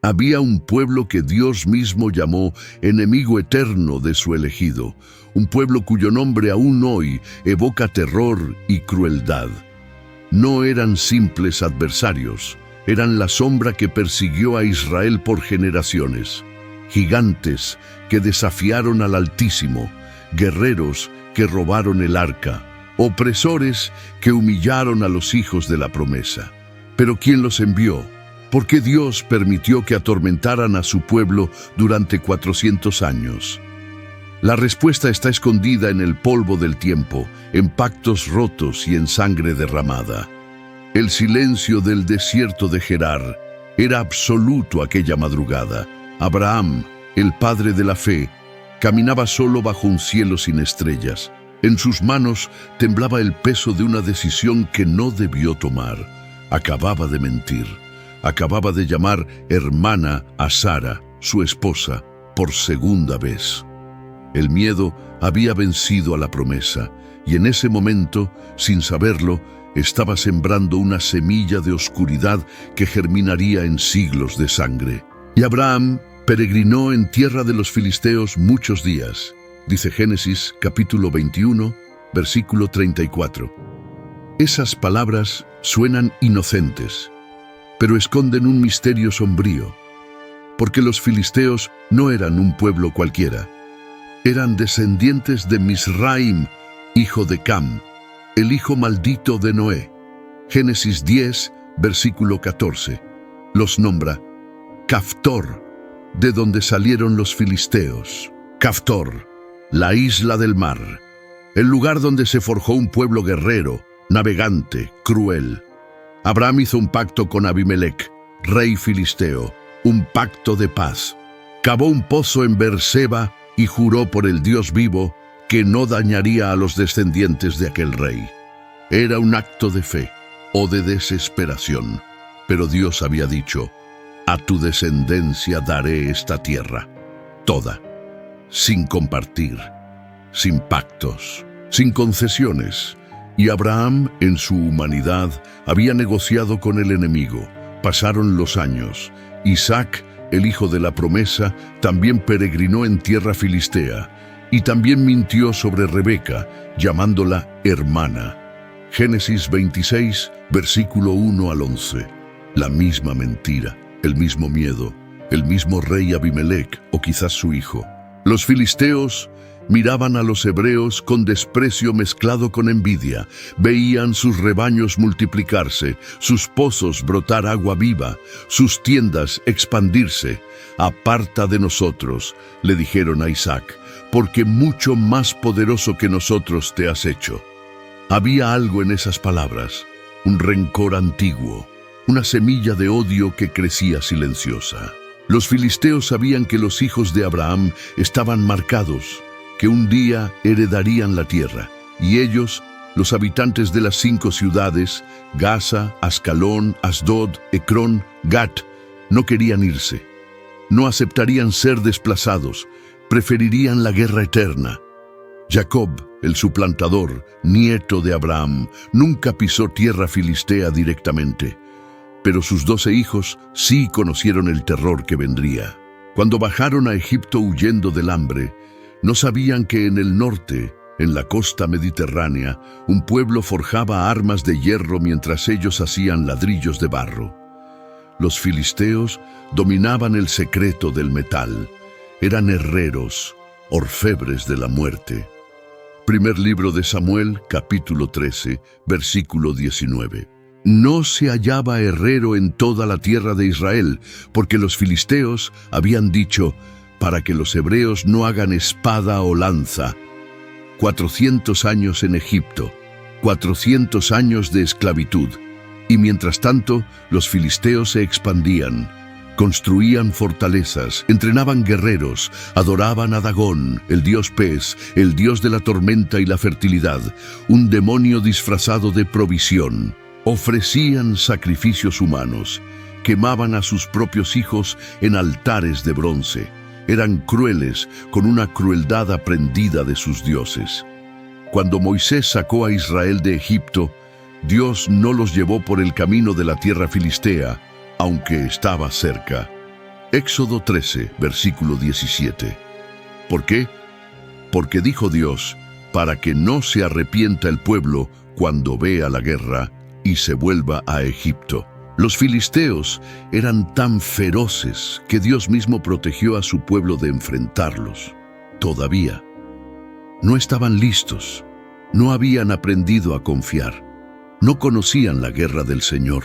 Había un pueblo que Dios mismo llamó enemigo eterno de su elegido, un pueblo cuyo nombre aún hoy evoca terror y crueldad. No eran simples adversarios, eran la sombra que persiguió a Israel por generaciones. Gigantes que desafiaron al Altísimo, guerreros que robaron el arca, opresores que humillaron a los hijos de la promesa. ¿Pero quién los envió? ¿Por qué Dios permitió que atormentaran a su pueblo durante 400 años? La respuesta está escondida en el polvo del tiempo, en pactos rotos y en sangre derramada. El silencio del desierto de Gerar era absoluto aquella madrugada. Abraham, el padre de la fe, caminaba solo bajo un cielo sin estrellas. En sus manos temblaba el peso de una decisión que no debió tomar. Acababa de mentir. Acababa de llamar hermana a Sara, su esposa, por segunda vez. El miedo había vencido a la promesa, y en ese momento, sin saberlo, estaba sembrando una semilla de oscuridad que germinaría en siglos de sangre. Y Abraham peregrinó en tierra de los filisteos muchos días, dice Génesis capítulo 21, versículo 34. Esas palabras suenan inocentes, pero esconden un misterio sombrío, porque los filisteos no eran un pueblo cualquiera. Eran descendientes de Misraim, hijo de Cam, el hijo maldito de Noé. Génesis 10, versículo 14. Los nombra Caftor, de donde salieron los filisteos. Caftor, la isla del mar, el lugar donde se forjó un pueblo guerrero, navegante, cruel. Abraham hizo un pacto con Abimelec, rey filisteo, un pacto de paz. Cavó un pozo en Beerseba y juró por el Dios vivo que no dañaría a los descendientes de aquel rey. Era un acto de fe o de desesperación, pero Dios había dicho: a tu descendencia daré esta tierra, toda, sin compartir, sin pactos, sin concesiones. Y Abraham, en su humanidad, había negociado con el enemigo. Pasaron los años. Isaac, el hijo de la promesa, también peregrinó en tierra filistea, y también mintió sobre Rebeca, llamándola hermana. Génesis 26, versículo 1 al 11. La misma mentira, el mismo miedo, el mismo rey Abimelec, o quizás su hijo. Los filisteos miraban a los hebreos con desprecio mezclado con envidia. Veían sus rebaños multiplicarse, sus pozos brotar agua viva, sus tiendas expandirse. Aparta de nosotros, le dijeron a Isaac, porque mucho más poderoso que nosotros te has hecho. Había algo en esas palabras, un rencor antiguo, una semilla de odio que crecía silenciosa. Los filisteos sabían que los hijos de Abraham estaban marcados, que un día heredarían la tierra, y ellos, los habitantes de las 5 ciudades, Gaza, Ascalón, Asdod, Ecrón, Gat, no querían irse. No aceptarían ser desplazados, preferirían la guerra eterna. Jacob, el suplantador, nieto de Abraham, nunca pisó tierra filistea directamente, pero sus 12 hijos sí conocieron el terror que vendría. Cuando bajaron a Egipto huyendo del hambre, no sabían que en el norte, en la costa mediterránea, un pueblo forjaba armas de hierro mientras ellos hacían ladrillos de barro. Los filisteos dominaban el secreto del metal. Eran herreros, orfebres de la muerte. Primer libro de Samuel, capítulo 13, versículo 19. No se hallaba herrero en toda la tierra de Israel, porque los filisteos habían dicho: para que los hebreos no hagan espada o lanza. 400 años en Egipto, 400 años de esclavitud. Y mientras tanto, los filisteos se expandían, construían fortalezas, entrenaban guerreros, adoraban a Dagón, el dios pez, el dios de la tormenta y la fertilidad, un demonio disfrazado de provisión. Ofrecían sacrificios humanos, quemaban a sus propios hijos en altares de bronce. Eran crueles, con una crueldad aprendida de sus dioses. Cuando Moisés sacó a Israel de Egipto, Dios no los llevó por el camino de la tierra filistea, aunque estaba cerca. Éxodo 13, versículo 17. ¿Por qué? Porque dijo Dios, para que no se arrepienta el pueblo cuando vea la guerra y se vuelva a Egipto. Los filisteos eran tan feroces que Dios mismo protegió a su pueblo de enfrentarlos. Todavía no estaban listos, no habían aprendido a confiar, no conocían la guerra del Señor.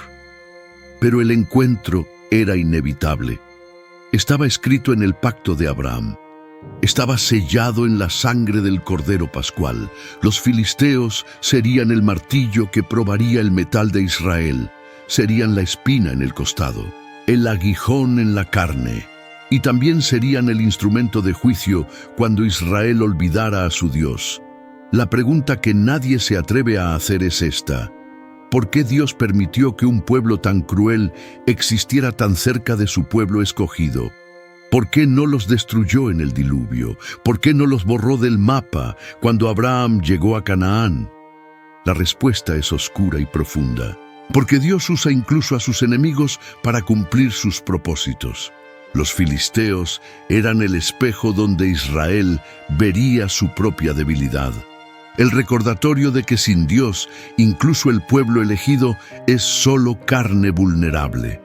Pero el encuentro era inevitable. Estaba escrito en el pacto de Abraham. Estaba sellado en la sangre del Cordero Pascual. Los filisteos serían el martillo que probaría el metal de Israel. Serían la espina en el costado, el aguijón en la carne, y también serían el instrumento de juicio cuando Israel olvidara a su Dios. La pregunta que nadie se atreve a hacer es esta: ¿por qué Dios permitió que un pueblo tan cruel existiera tan cerca de su pueblo escogido? ¿Por qué no los destruyó en el diluvio? ¿Por qué no los borró del mapa cuando Abraham llegó a Canaán? La respuesta es oscura y profunda. Porque Dios usa incluso a sus enemigos para cumplir sus propósitos. Los filisteos eran el espejo donde Israel vería su propia debilidad. El recordatorio de que sin Dios, incluso el pueblo elegido es solo carne vulnerable.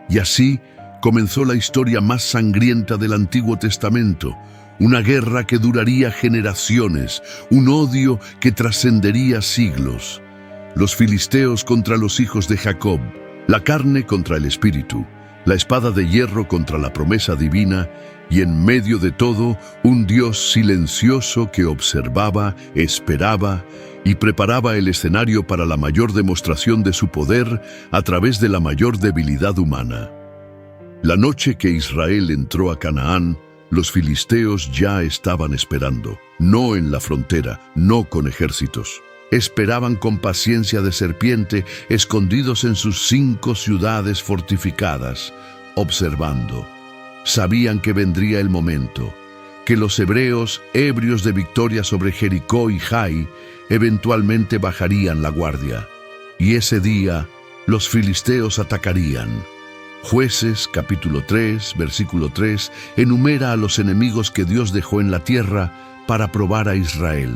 Y así comenzó la historia más sangrienta del Antiguo Testamento, una guerra que duraría generaciones, un odio que trascendería siglos. Los filisteos contra los hijos de Jacob, la carne contra el espíritu, la espada de hierro contra la promesa divina, y en medio de todo, un Dios silencioso que observaba, esperaba y preparaba el escenario para la mayor demostración de su poder a través de la mayor debilidad humana. La noche que Israel entró a Canaán, los filisteos ya estaban esperando, no en la frontera, no con ejércitos. Esperaban con paciencia de serpiente, escondidos en sus 5 ciudades fortificadas, observando. Sabían que vendría el momento, que los hebreos, ebrios de victoria sobre Jericó y Jai, eventualmente bajarían la guardia. Y ese día, los filisteos atacarían. Jueces, capítulo 3, versículo 3, enumera a los enemigos que Dios dejó en la tierra para probar a Israel.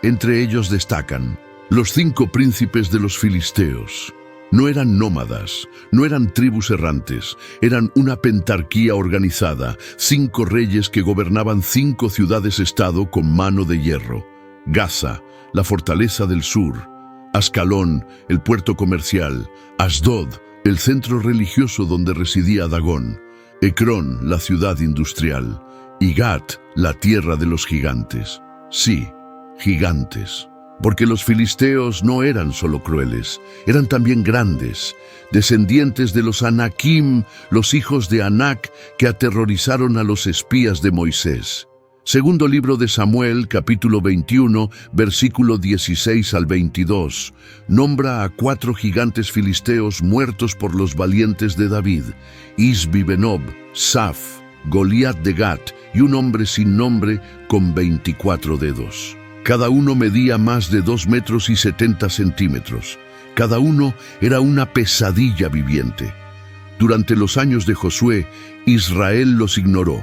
Entre ellos destacan los 5 príncipes de los filisteos. No eran nómadas, no eran tribus errantes, eran una pentarquía organizada, 5 reyes que gobernaban 5 ciudades-estado con mano de hierro. Gaza, la fortaleza del sur; Ascalón, el puerto comercial; Asdod, el centro religioso donde residía Dagón; Ecrón, la ciudad industrial; y Gat, la tierra de los gigantes. Sí, gigantes. Porque los filisteos no eran solo crueles, eran también grandes, descendientes de los Anakim, los hijos de Anac, que aterrorizaron a los espías de Moisés. Segundo libro de Samuel, capítulo 21, versículo 16 al 22, nombra a 4 gigantes filisteos muertos por los valientes de David: Isbi-Benob, Saf, Goliat de Gat y un hombre sin nombre con 24 dedos. Cada uno medía más de 2 metros y 70 centímetros. Cada uno era una pesadilla viviente. Durante los años de Josué, Israel los ignoró.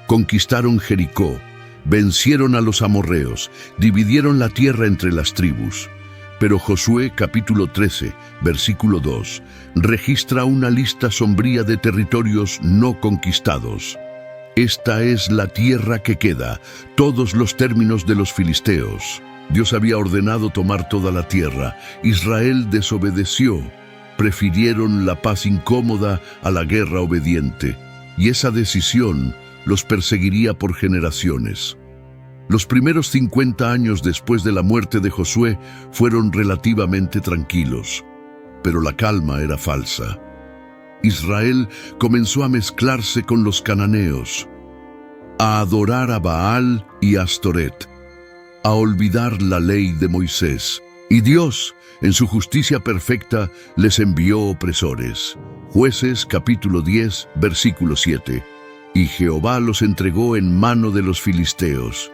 Conquistaron Jericó, vencieron a los amorreos, dividieron la tierra entre las tribus. Pero Josué, capítulo 13, versículo 2, registra una lista sombría de territorios no conquistados. Esta es la tierra que queda, todos los términos de los filisteos. Dios había ordenado tomar toda la tierra. Israel desobedeció. Prefirieron la paz incómoda a la guerra obediente. Y esa decisión los perseguiría por generaciones. Los primeros 50 años después de la muerte de Josué fueron relativamente tranquilos. Pero la calma era falsa. Israel comenzó a mezclarse con los cananeos, a adorar a Baal y Astoret, a olvidar la ley de Moisés. Y Dios, en su justicia perfecta, les envió opresores. Jueces capítulo 10, versículo 7. Y Jehová los entregó en mano de los filisteos.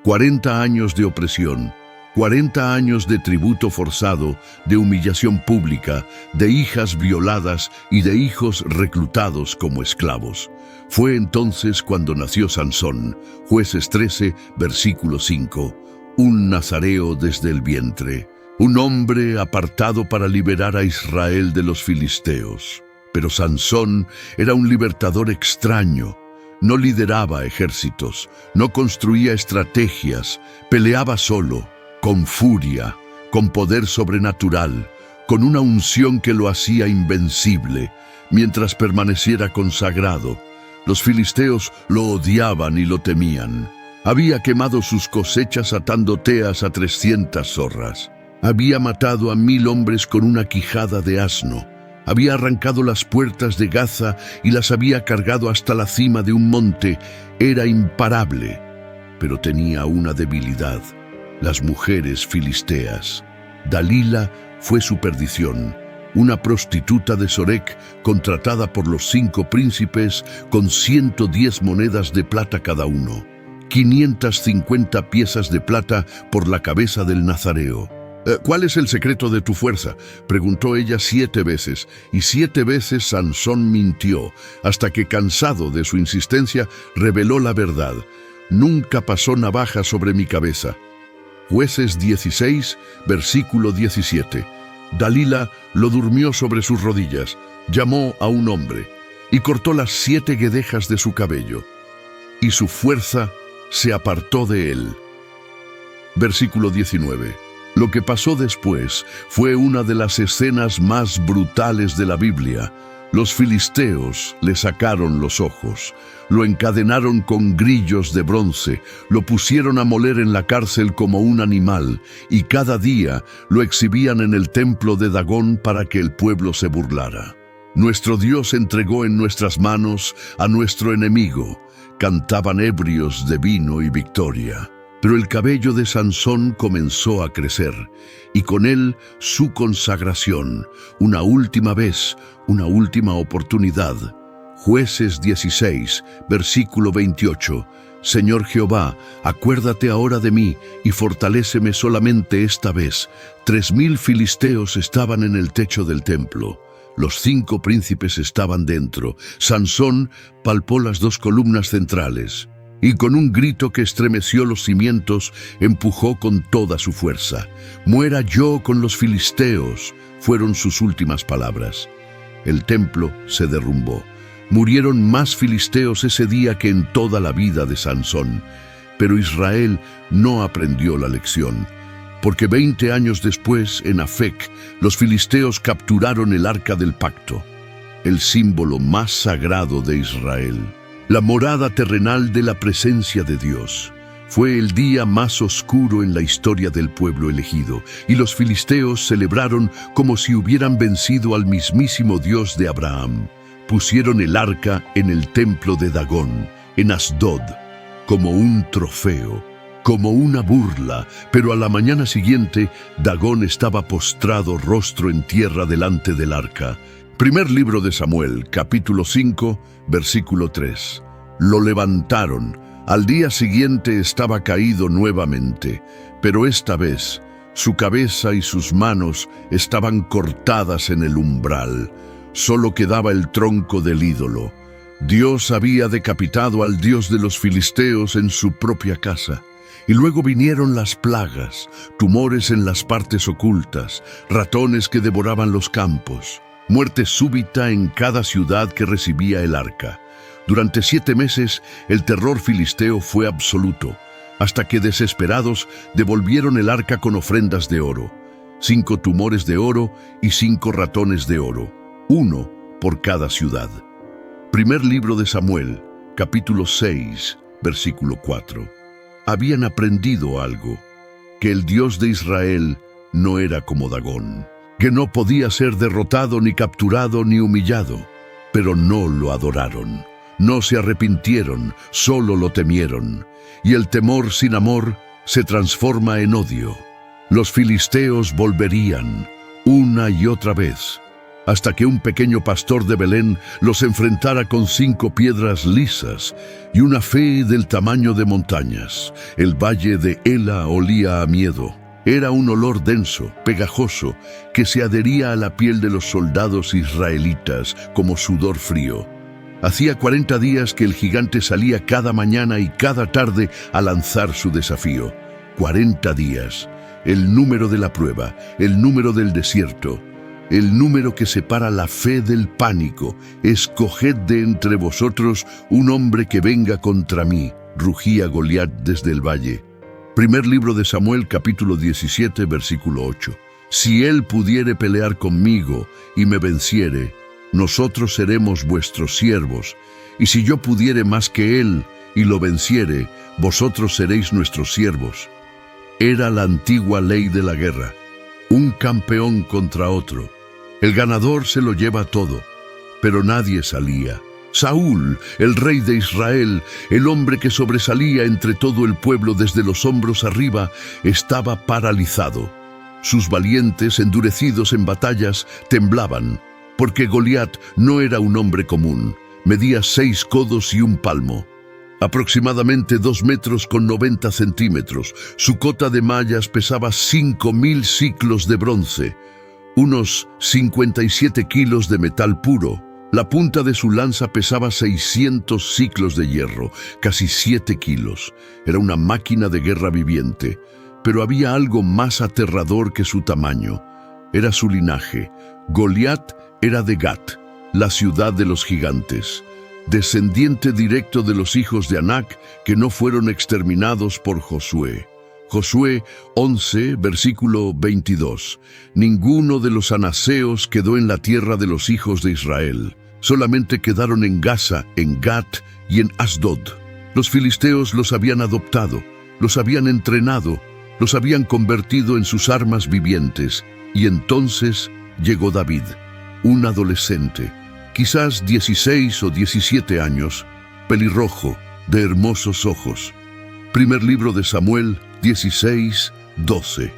40 años de opresión. 40 años de tributo forzado, de humillación pública, de hijas violadas y de hijos reclutados como esclavos. Fue entonces cuando nació Sansón, Jueces 13, versículo 5, un nazareo desde el vientre, un hombre apartado para liberar a Israel de los filisteos. Pero Sansón era un libertador extraño. No lideraba ejércitos, no construía estrategias, peleaba solo, con furia, con poder sobrenatural, con una unción que lo hacía invencible, mientras permaneciera consagrado. Los filisteos lo odiaban y lo temían. Había quemado sus cosechas atando teas a 300 zorras. Había matado a 1000 hombres con una quijada de asno. Había arrancado las puertas de Gaza y las había cargado hasta la cima de un monte. Era imparable, pero tenía una debilidad: las mujeres filisteas. Dalila fue su perdición, una prostituta de Sorek contratada por los 5 príncipes con 110 monedas de plata cada uno, 550 piezas de plata por la cabeza del nazareo. «¿Cuál es el secreto de tu fuerza?», preguntó ella 7 veces, y 7 veces Sansón mintió, hasta que, cansado de su insistencia, reveló la verdad: «Nunca pasó navaja sobre mi cabeza». Jueces 16, versículo 17. Dalila lo durmió sobre sus rodillas, llamó a un hombre y cortó las 7 guedejas de su cabello, y su fuerza se apartó de él. Versículo 19. Lo que pasó después fue una de las escenas más brutales de la Biblia. Los filisteos le sacaron los ojos, lo encadenaron con grillos de bronce, lo pusieron a moler en la cárcel como un animal, y cada día lo exhibían en el templo de Dagón para que el pueblo se burlara. Nuestro Dios entregó en nuestras manos a nuestro enemigo. Cantaban ebrios de vino y victoria. Pero el cabello de Sansón comenzó a crecer, y con él su consagración, una última vez, una última oportunidad. Jueces 16, versículo 28. Señor Jehová, acuérdate ahora de mí y fortaléceme solamente esta vez. 3000 filisteos estaban en el techo del templo. Los 5 príncipes estaban dentro. Sansón palpó las 2 columnas centrales y con un grito que estremeció los cimientos, empujó con toda su fuerza. «Muera yo con los filisteos», fueron sus últimas palabras. El templo se derrumbó. Murieron más filisteos ese día que en toda la vida de Sansón. Pero Israel no aprendió la lección, porque 20 años después, en Afec, los filisteos capturaron el Arca del Pacto, el símbolo más sagrado de Israel, la morada terrenal de la presencia de Dios. Fue el día más oscuro en la historia del pueblo elegido, y los filisteos celebraron como si hubieran vencido al mismísimo Dios de Abraham. Pusieron el arca en el templo de Dagón, en Asdod, como un trofeo, como una burla, pero a la mañana siguiente Dagón estaba postrado rostro en tierra delante del arca. Primer libro de Samuel, capítulo 5, versículo 3. Lo levantaron. Al día siguiente estaba caído nuevamente, pero esta vez su cabeza y sus manos estaban cortadas en el umbral. Solo quedaba el tronco del ídolo. Dios había decapitado al dios de los filisteos en su propia casa. Y luego vinieron las plagas, tumores en las partes ocultas, ratones que devoraban los campos, muerte súbita en cada ciudad que recibía el arca. Durante 7 meses el terror filisteo fue absoluto, hasta que desesperados devolvieron el arca con ofrendas de oro, 5 tumores de oro y 5 ratones de oro, 1 por cada ciudad. Primer libro de Samuel, capítulo 6, versículo 4. Habían aprendido algo, que el Dios de Israel no era como Dagón, que no podía ser derrotado, ni capturado, ni humillado, pero no lo adoraron. No se arrepintieron, solo lo temieron, y el temor sin amor se transforma en odio. Los filisteos volverían una y otra vez, hasta que un pequeño pastor de Belén los enfrentara con 5 piedras lisas y una fe del tamaño de montañas. El valle de Ela olía a miedo. Era un olor denso, pegajoso, que se adhería a la piel de los soldados israelitas como sudor frío. Hacía 40 días que el gigante salía cada mañana y cada tarde a lanzar su desafío. 40 días, el número de la prueba, el número del desierto, el número que separa la fe del pánico. Escoged de entre vosotros un hombre que venga contra mí, rugía Goliat desde el valle. Primer libro de Samuel, capítulo 17, versículo 8. Si él pudiere pelear conmigo y me venciere, nosotros seremos vuestros siervos, y si yo pudiere más que él y lo venciere, vosotros seréis nuestros siervos. Era la antigua ley de la guerra, un campeón contra otro. El ganador se lo lleva todo, pero nadie salía. Saúl, el rey de Israel, el hombre que sobresalía entre todo el pueblo desde los hombros arriba, estaba paralizado. Sus valientes, endurecidos en batallas, temblaban, porque Goliat no era un hombre común. Medía 6 codos y un palmo, aproximadamente 2 metros con 90 centímetros. Su cota de mallas pesaba 5.000 siclos de bronce, unos 57 kilos de metal puro. La punta de su lanza pesaba 600 siclos de hierro, casi 7 kilos. Era una máquina de guerra viviente, pero había algo más aterrador que su tamaño. Era su linaje. Goliat era de Gat, la ciudad de los gigantes, descendiente directo de los hijos de Anac que no fueron exterminados por Josué. Josué 11, versículo 22. Ninguno de los anaseos quedó en la tierra de los hijos de Israel. Solamente quedaron en Gaza, en Gat y en Asdod. Los filisteos los habían adoptado, los habían entrenado, los habían convertido en sus armas vivientes. Y entonces llegó David, un adolescente, quizás 16 o 17 años, pelirrojo, de hermosos ojos. Primer libro de Samuel 16, 12.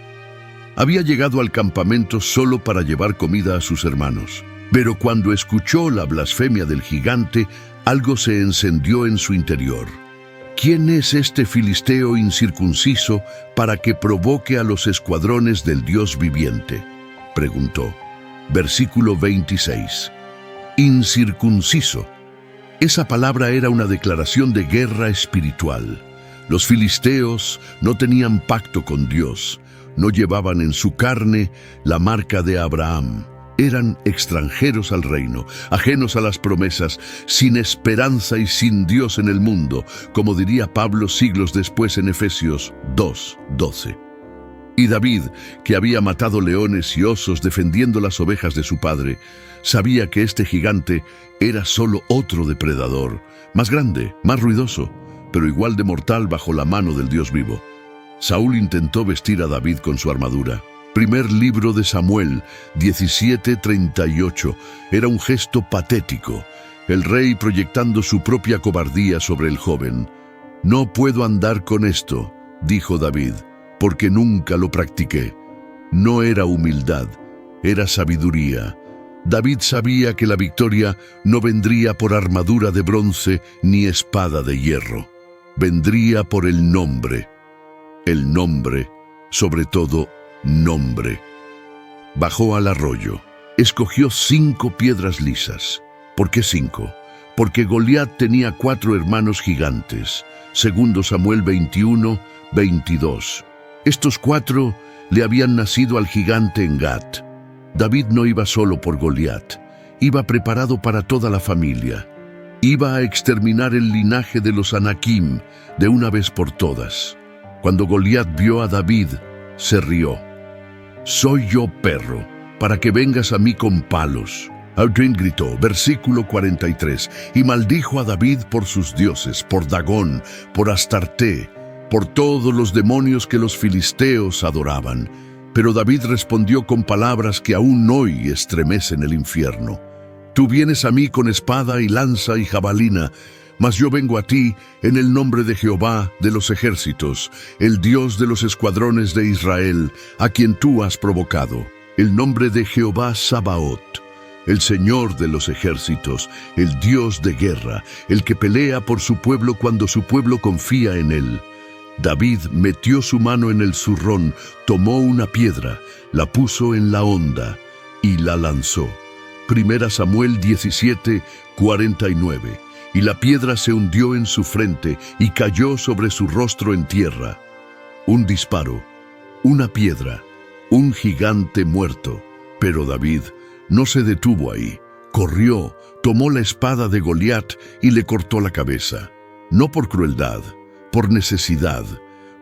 Había llegado al campamento solo para llevar comida a sus hermanos. Pero cuando escuchó la blasfemia del gigante, algo se encendió en su interior. ¿Quién es este filisteo incircunciso para que provoque a los escuadrones del Dios viviente?, preguntó. Versículo 26. Incircunciso. Esa palabra era una declaración de guerra espiritual. Los filisteos no tenían pacto con Dios, no llevaban en su carne la marca de Abraham. Eran extranjeros al reino, ajenos a las promesas, sin esperanza y sin Dios en el mundo, como diría Pablo siglos después en Efesios 2:12. Y David, que había matado leones y osos defendiendo las ovejas de su padre, sabía que este gigante era solo otro depredador, más grande, más ruidoso, pero igual de mortal bajo la mano del Dios vivo. Saúl intentó vestir a David con su armadura. Primer libro de Samuel 17:38. Era un gesto patético, el rey proyectando su propia cobardía sobre el joven. «No puedo andar con esto», dijo David, «porque nunca lo practiqué». No era humildad, era sabiduría. David sabía que la victoria no vendría por armadura de bronce ni espada de hierro. Vendría por el nombre, sobre todo nombre. Bajó al arroyo, escogió 5 piedras lisas. ¿Por qué 5? Porque Goliat tenía 4 hermanos gigantes. Segundo Samuel 21:22. Estos 4 le habían nacido al gigante en Gat. David no iba solo por Goliat, iba preparado para toda la familia. Iba a exterminar el linaje de los Anakim de una vez por todas. Cuando Goliat vio a David, se rió. «Soy yo, perro, para que vengas a mí con palos». Audrin gritó, versículo 43, y maldijo a David por sus dioses, por Dagón, por Astarte, por todos los demonios que los filisteos adoraban. Pero David respondió con palabras que aún hoy estremecen el infierno. «Tú vienes a mí con espada y lanza y jabalina, mas yo vengo a ti en el nombre de Jehová de los ejércitos, el Dios de los escuadrones de Israel, a quien tú has provocado, el nombre de Jehová Sabaoth, el Señor de los ejércitos, el Dios de guerra, el que pelea por su pueblo cuando su pueblo confía en él. David metió su mano en el zurrón, tomó una piedra, la puso en la honda y la lanzó. 1 Samuel 17, 49. Y la piedra se hundió en su frente y cayó sobre su rostro en tierra. Un disparo, una piedra, un gigante muerto. Pero David no se detuvo ahí. Corrió, tomó la espada de Goliat y le cortó la cabeza. No por crueldad, por necesidad,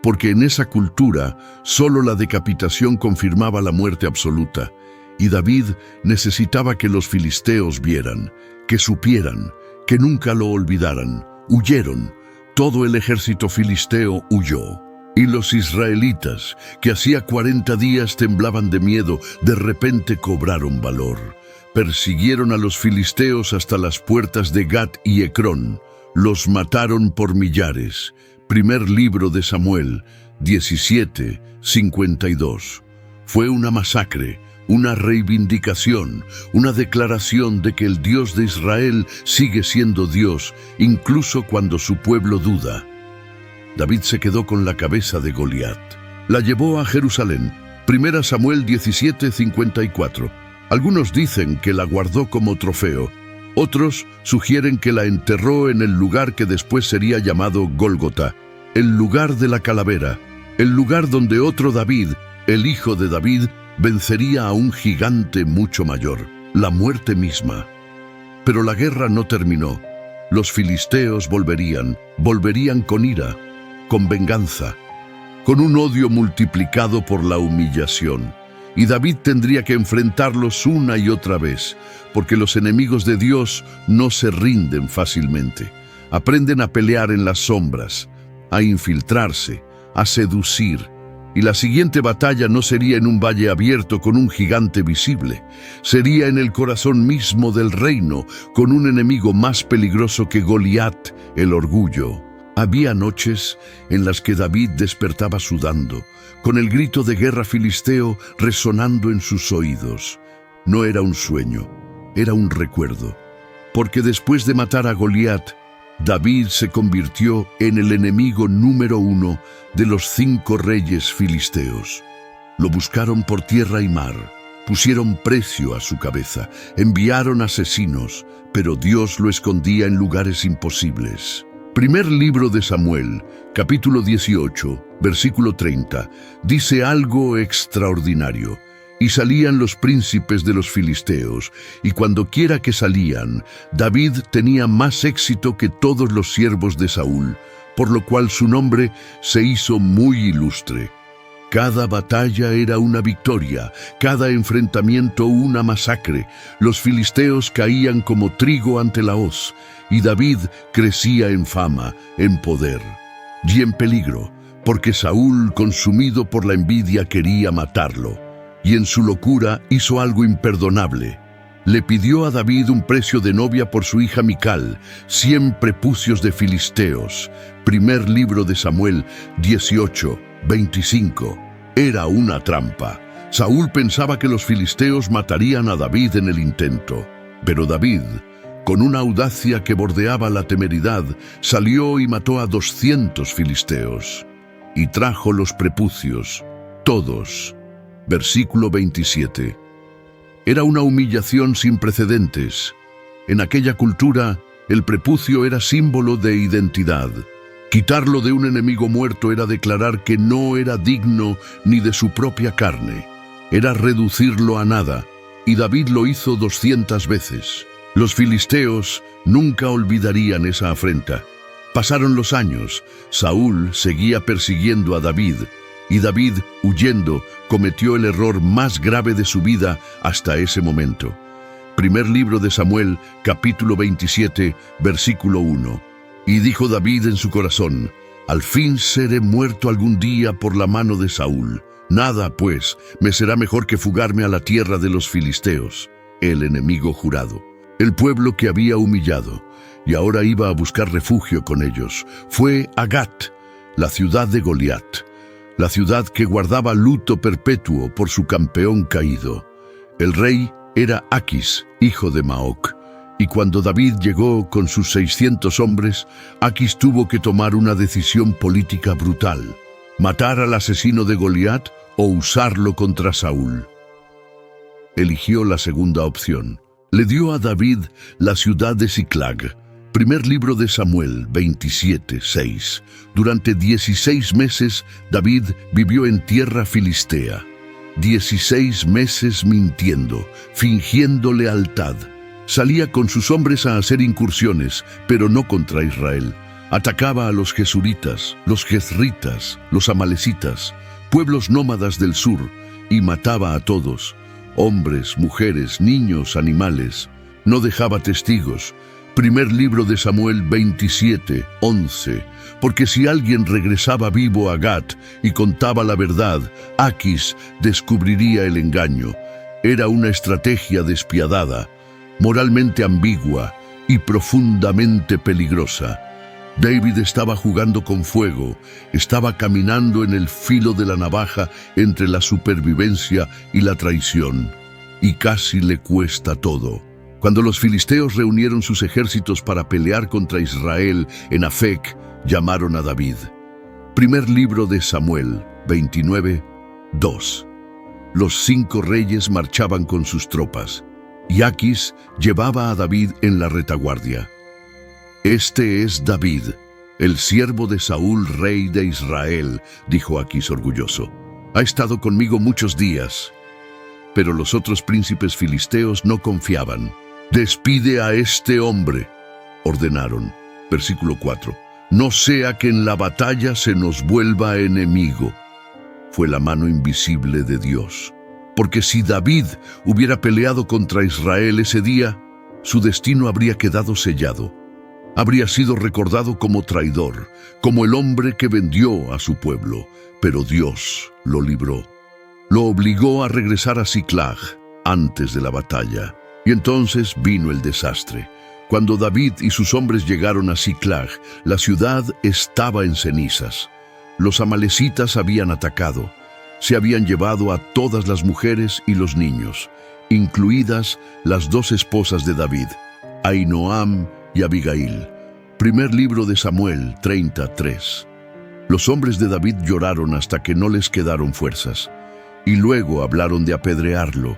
porque en esa cultura solo la decapitación confirmaba la muerte absoluta. Y David necesitaba que los filisteos vieran, que supieran, que nunca lo olvidaran. Huyeron. Todo el ejército filisteo huyó. Y los israelitas, que hacía 40 días temblaban de miedo, de repente cobraron valor. Persiguieron a los filisteos hasta las puertas de Gat y Ecrón. Los mataron por millares. Primer libro de Samuel 17, 52. Fue una masacre, una reivindicación, una declaración de que el Dios de Israel sigue siendo Dios, incluso cuando su pueblo duda. David se quedó con la cabeza de Goliat. La llevó a Jerusalén. 1 Samuel 17, 54. Algunos dicen que la guardó como trofeo. Otros sugieren que la enterró en el lugar que después sería llamado Gólgota, el lugar de la calavera, el lugar donde otro David, el hijo de David, vencería a un gigante mucho mayor, la muerte misma. Pero la guerra no terminó. Los filisteos volverían con ira, con venganza, con un odio multiplicado por la humillación. Y David tendría que enfrentarlos una y otra vez, porque los enemigos de Dios no se rinden fácilmente. Aprenden a pelear en las sombras, a infiltrarse, a seducir. Y la siguiente batalla no sería en un valle abierto con un gigante visible. Sería en el corazón mismo del reino, con un enemigo más peligroso que Goliat, el orgullo. Había noches en las que David despertaba sudando, con el grito de guerra filisteo resonando en sus oídos. No era un sueño, era un recuerdo, porque después de matar a Goliat, David se convirtió en el enemigo número 1 de los 5 reyes filisteos. Lo buscaron por tierra y mar, pusieron precio a su cabeza, enviaron asesinos, pero Dios lo escondía en lugares imposibles. Primer libro de Samuel, capítulo 18, versículo 30, dice algo extraordinario. Y salían los príncipes de los filisteos, y cuando quiera que salían, David tenía más éxito que todos los siervos de Saúl, por lo cual su nombre se hizo muy ilustre. Cada batalla era una victoria, cada enfrentamiento una masacre. Los filisteos caían como trigo ante la hoz, y David crecía en fama, en poder y en peligro, porque Saúl, consumido por la envidia, quería matarlo. Y en su locura hizo algo imperdonable. Le pidió a David un precio de novia por su hija Mical, 100 prepucios de filisteos. Primer libro de Samuel 18, 25. Era una trampa. Saúl pensaba que los filisteos matarían a David en el intento. Pero David, con una audacia que bordeaba la temeridad, salió y mató a 200 filisteos. Y trajo los prepucios, todos. Versículo 27. Era una humillación sin precedentes. En aquella cultura, el prepucio era símbolo de identidad. Quitarlo de un enemigo muerto era declarar que no era digno ni de su propia carne. Era reducirlo a nada, y David lo hizo 200 veces. Los filisteos nunca olvidarían esa afrenta. Pasaron los años, Saúl seguía persiguiendo a David, y David, huyendo, cometió el error más grave de su vida hasta ese momento. Primer libro de Samuel, capítulo 27, versículo 1. Y dijo David en su corazón: al fin seré muerto algún día por la mano de Saúl. Nada, pues, me será mejor que fugarme a la tierra de los filisteos, el enemigo jurado, el pueblo que había humillado, y ahora iba a buscar refugio con ellos. Fue a Gat, la ciudad de Goliat, la ciudad que guardaba luto perpetuo por su campeón caído. El rey era Aquis, hijo de Maoc, Y cuando David llegó con sus 600 hombres, Aquis tuvo que tomar una decisión política brutal: matar al asesino de Goliat o usarlo contra Saúl. Eligió la segunda opción. Le dio a David la ciudad de Siclag. Primer libro de Samuel 27:6. Durante 16 meses David vivió en tierra filistea. 16 meses mintiendo, fingiendo lealtad. Salía con sus hombres a hacer incursiones, pero no contra Israel. Atacaba a los gesuritas, los jezritas, los amalecitas, pueblos nómadas del sur, y mataba a todos: hombres, mujeres, niños, animales. No dejaba testigos. Primer libro de Samuel 27:11. Porque si alguien regresaba vivo a Gat y contaba la verdad, Aquis descubriría el engaño. Era una estrategia despiadada, moralmente ambigua y profundamente peligrosa. David estaba jugando con fuego, estaba caminando en el filo de la navaja entre la supervivencia y la traición, y casi le cuesta todo. Cuando los filisteos reunieron sus ejércitos para pelear contra Israel en Afec, llamaron a David. Primer libro de Samuel 29:2. Los 5 reyes marchaban con sus tropas, y Aquis llevaba a David en la retaguardia. «Este es David, el siervo de Saúl, rey de Israel», dijo Aquis orgulloso. «Ha estado conmigo muchos días». Pero los otros príncipes filisteos no confiaban. «Despide a este hombre», ordenaron. Versículo 4. «No sea que en la batalla se nos vuelva enemigo». Fue la mano invisible de Dios. Porque si David hubiera peleado contra Israel ese día, su destino habría quedado sellado. Habría sido recordado como traidor, como el hombre que vendió a su pueblo. Pero Dios lo libró. Lo obligó a regresar a Siclag antes de la batalla. Y entonces vino el desastre. Cuando David y sus hombres llegaron a Siclag, la ciudad estaba en cenizas. Los amalecitas habían atacado. Se habían llevado a todas las mujeres y los niños, incluidas las 2 esposas de David, Ahinoam y Abigail. Primer libro de Samuel 30:3. Los hombres de David lloraron hasta que no les quedaron fuerzas, y luego hablaron de apedrearlo.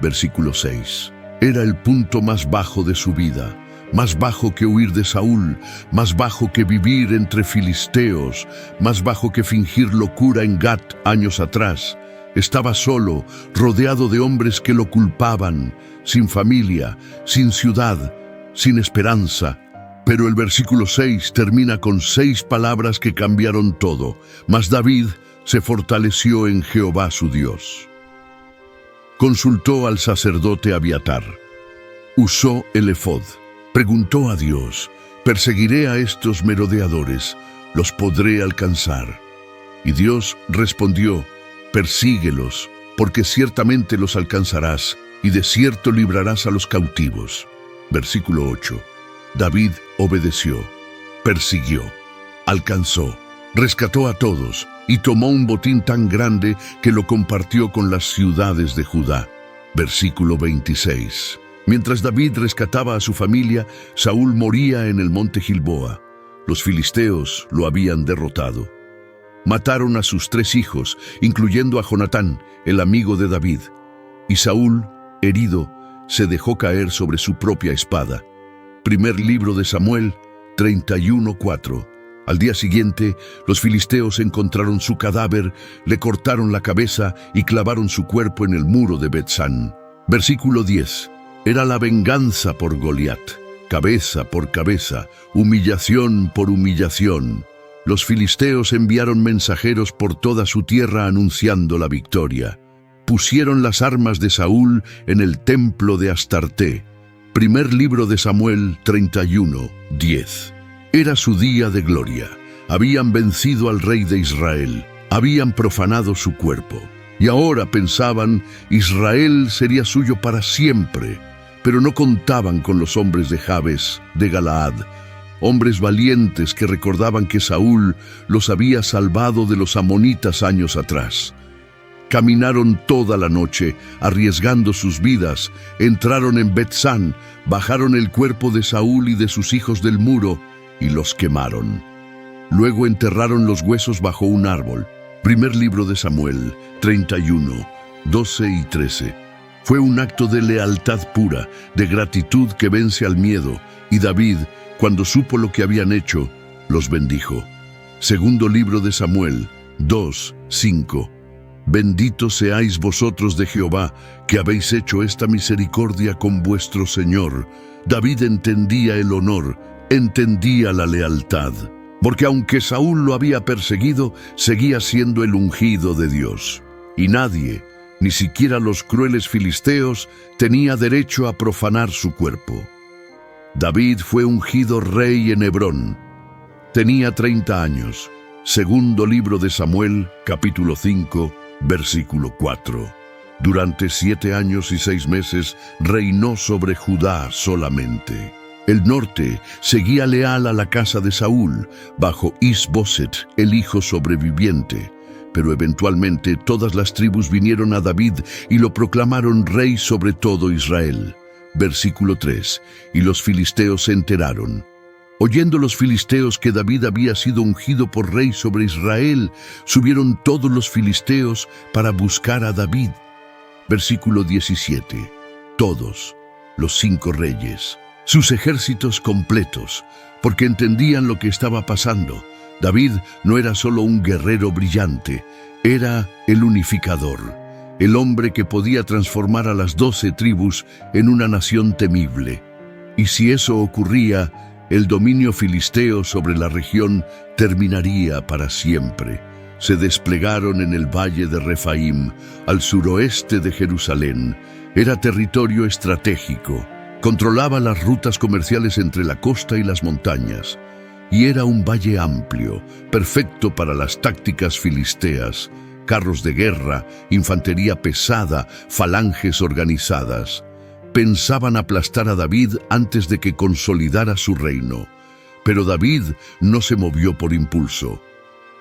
Versículo 6. Era el punto más bajo de su vida, más bajo que huir de Saúl, más bajo que vivir entre filisteos, más bajo que fingir locura en Gat años atrás. Estaba solo, rodeado de hombres que lo culpaban, sin familia, sin ciudad, sin esperanza. Pero el versículo 6 termina con 6 palabras que cambiaron todo. Mas David se fortaleció en Jehová su Dios. Consultó al sacerdote Abiatar. Usó el efod. Preguntó a Dios: «¿Perseguiré a estos merodeadores? ¿Los podré alcanzar?» Y Dios respondió: «Persíguelos, porque ciertamente los alcanzarás, y de cierto librarás a los cautivos». Versículo 8. David obedeció, persiguió, alcanzó, rescató a todos y tomó un botín tan grande que lo compartió con las ciudades de Judá. Versículo 26. Mientras David rescataba a su familia, Saúl moría en el monte Gilboa. Los filisteos lo habían derrotado. Mataron a sus 3 hijos, incluyendo a Jonatán, el amigo de David. Y Saúl, herido, se dejó caer sobre su propia espada. Primer libro de Samuel 31:4. Al día siguiente, los filisteos encontraron su cadáver, le cortaron la cabeza y clavaron su cuerpo en el muro de Bet-san. Versículo 10. Era la venganza por Goliat, cabeza por cabeza, humillación por humillación. Los filisteos enviaron mensajeros por toda su tierra anunciando la victoria. Pusieron las armas de Saúl en el templo de Astarté. Primer libro de Samuel 31:10. Era su día de gloria. Habían vencido al rey de Israel. Habían profanado su cuerpo. Y ahora pensaban, Israel sería suyo para siempre. Pero no contaban con los hombres de Jabes, de Galaad, hombres valientes que recordaban que Saúl los había salvado de los amonitas años atrás. Caminaron toda la noche, arriesgando sus vidas, entraron en Bet-San, bajaron el cuerpo de Saúl y de sus hijos del muro y los quemaron. Luego enterraron los huesos bajo un árbol. Primer libro de Samuel, 31, 12 y 13. Fue un acto de lealtad pura, de gratitud que vence al miedo, y David, cuando supo lo que habían hecho, los bendijo. Segundo libro de Samuel, 2, 5. Benditos seáis vosotros de Jehová, que habéis hecho esta misericordia con vuestro Señor. David entendía el honor, entendía la lealtad, porque aunque Saúl lo había perseguido, seguía siendo el ungido de Dios. Y nadie, ni siquiera los crueles filisteos, tenía derecho a profanar su cuerpo. David fue ungido rey en Hebrón. Tenía 30 años. Segundo libro de Samuel, capítulo 5, versículo 4. Durante 7 años y 6 meses reinó sobre Judá solamente. El norte seguía leal a la casa de Saúl, bajo Is-Boset, el hijo sobreviviente. Pero eventualmente todas las tribus vinieron a David y lo proclamaron rey sobre todo Israel. Versículo 3. Y los filisteos se enteraron. Oyendo los filisteos que David había sido ungido por rey sobre Israel, subieron todos los filisteos para buscar a David. Versículo 17. Todos, los 5 reyes, sus ejércitos completos, porque entendían lo que estaba pasando. David no era solo un guerrero brillante, era el unificador, el hombre que podía transformar a las 12 tribus en una nación temible. Y si eso ocurría, el dominio filisteo sobre la región terminaría para siempre. Se desplegaron en el valle de Refaim, al suroeste de Jerusalén. Era territorio estratégico. Controlaba las rutas comerciales entre la costa y las montañas. Y era un valle amplio, perfecto para las tácticas filisteas. Carros de guerra, infantería pesada, falanges organizadas. Pensaban aplastar a David antes de que consolidara su reino. Pero David no se movió por impulso.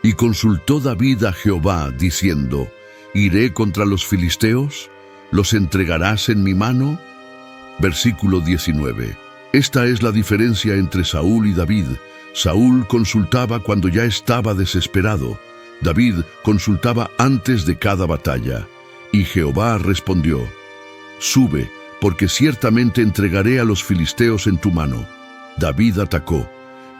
Y consultó David a Jehová, diciendo: ¿Iré contra los filisteos? ¿Los entregarás en mi mano? Versículo 19. Esta es la diferencia entre Saúl y David. Saúl consultaba cuando ya estaba desesperado. David consultaba antes de cada batalla. Y Jehová respondió: Sube, porque ciertamente entregaré a los filisteos en tu mano. David atacó,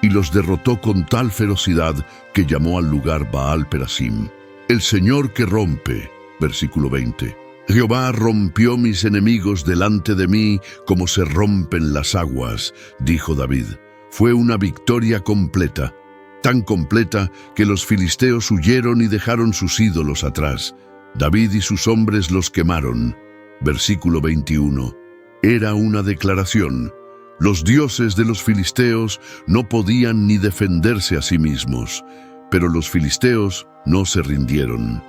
y los derrotó con tal ferocidad que llamó al lugar Baal Perasim, el Señor que rompe. Versículo 20. Jehová rompió mis enemigos delante de mí como se rompen las aguas, dijo David. Fue una victoria completa, tan completa que los filisteos huyeron y dejaron sus ídolos atrás. David y sus hombres los quemaron. Versículo 21. Era una declaración. Los dioses de los filisteos no podían ni defenderse a sí mismos, pero los filisteos no se rindieron.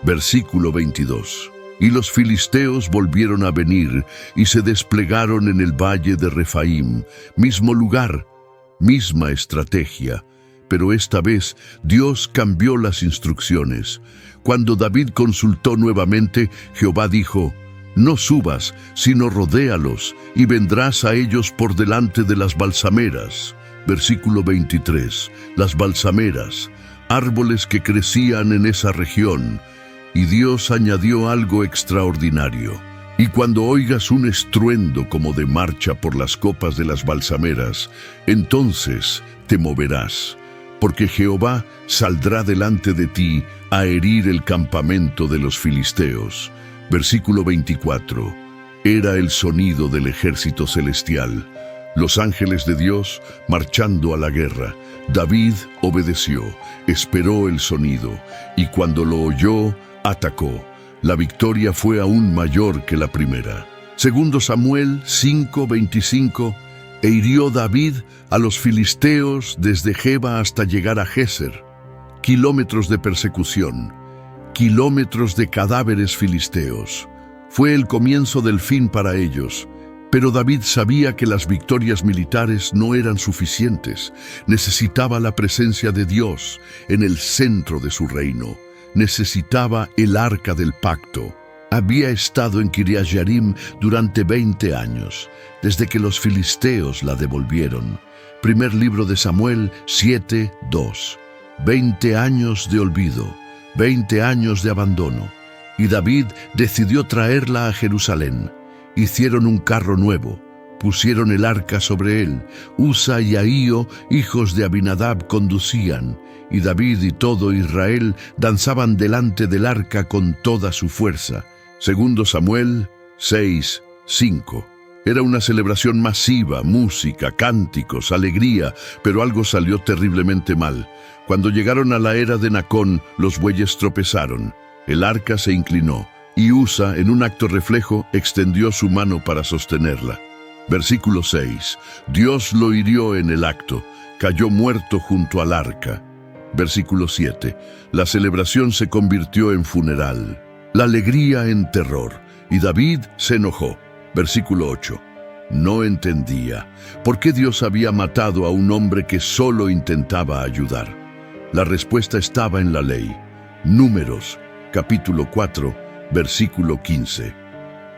Versículo 22. Y los filisteos volvieron a venir y se desplegaron en el valle de Refaim, mismo lugar, misma estrategia. Pero esta vez Dios cambió las instrucciones. Cuando David consultó nuevamente, Jehová dijo: No subas, sino rodéalos, y vendrás a ellos por delante de las balsameras. Versículo 23. Las balsameras, árboles que crecían en esa región. Y Dios añadió algo extraordinario. Y cuando oigas un estruendo como de marcha por las copas de las balsameras, entonces te moverás, porque Jehová saldrá delante de ti a herir el campamento de los filisteos. Versículo 24. Era el sonido del ejército celestial, los ángeles de Dios marchando a la guerra. David obedeció, esperó el sonido, y cuando lo oyó, atacó. La victoria fue aún mayor que la primera. Segundo Samuel 5:25. E hirió David a los filisteos desde Geba hasta llegar a Géser. Kilómetros de persecución, kilómetros de cadáveres filisteos. Fue el comienzo del fin para ellos. Pero David sabía que las victorias militares no eran suficientes. Necesitaba la presencia de Dios en el centro de su reino. necesitaba el arca del pacto. Había estado en Kiriat Jearim durante 20 años, desde que los filisteos la devolvieron. Primer libro de Samuel 7:2. 20 años de olvido, 20 años de abandono. Y David decidió traerla a Jerusalén. Hicieron un carro nuevo, pusieron el arca sobre él. Usa y Ahío, hijos de Abinadab, conducían, y David y todo Israel danzaban delante del arca con toda su fuerza. Segundo Samuel 6:5. Era una celebración masiva, música, cánticos, alegría, pero algo salió terriblemente mal. Cuando llegaron a la era de Nacón, los bueyes tropezaron. El arca se inclinó, y Usa, en un acto reflejo, extendió su mano para sostenerla. Versículo 6. Dios lo hirió en el acto, cayó muerto junto al arca. Versículo 7. La celebración se convirtió en funeral, la alegría en terror, y David se enojó. Versículo 8. No entendía por qué Dios había matado a un hombre que solo intentaba ayudar. La respuesta estaba en la ley. Números, capítulo 4, versículo 15.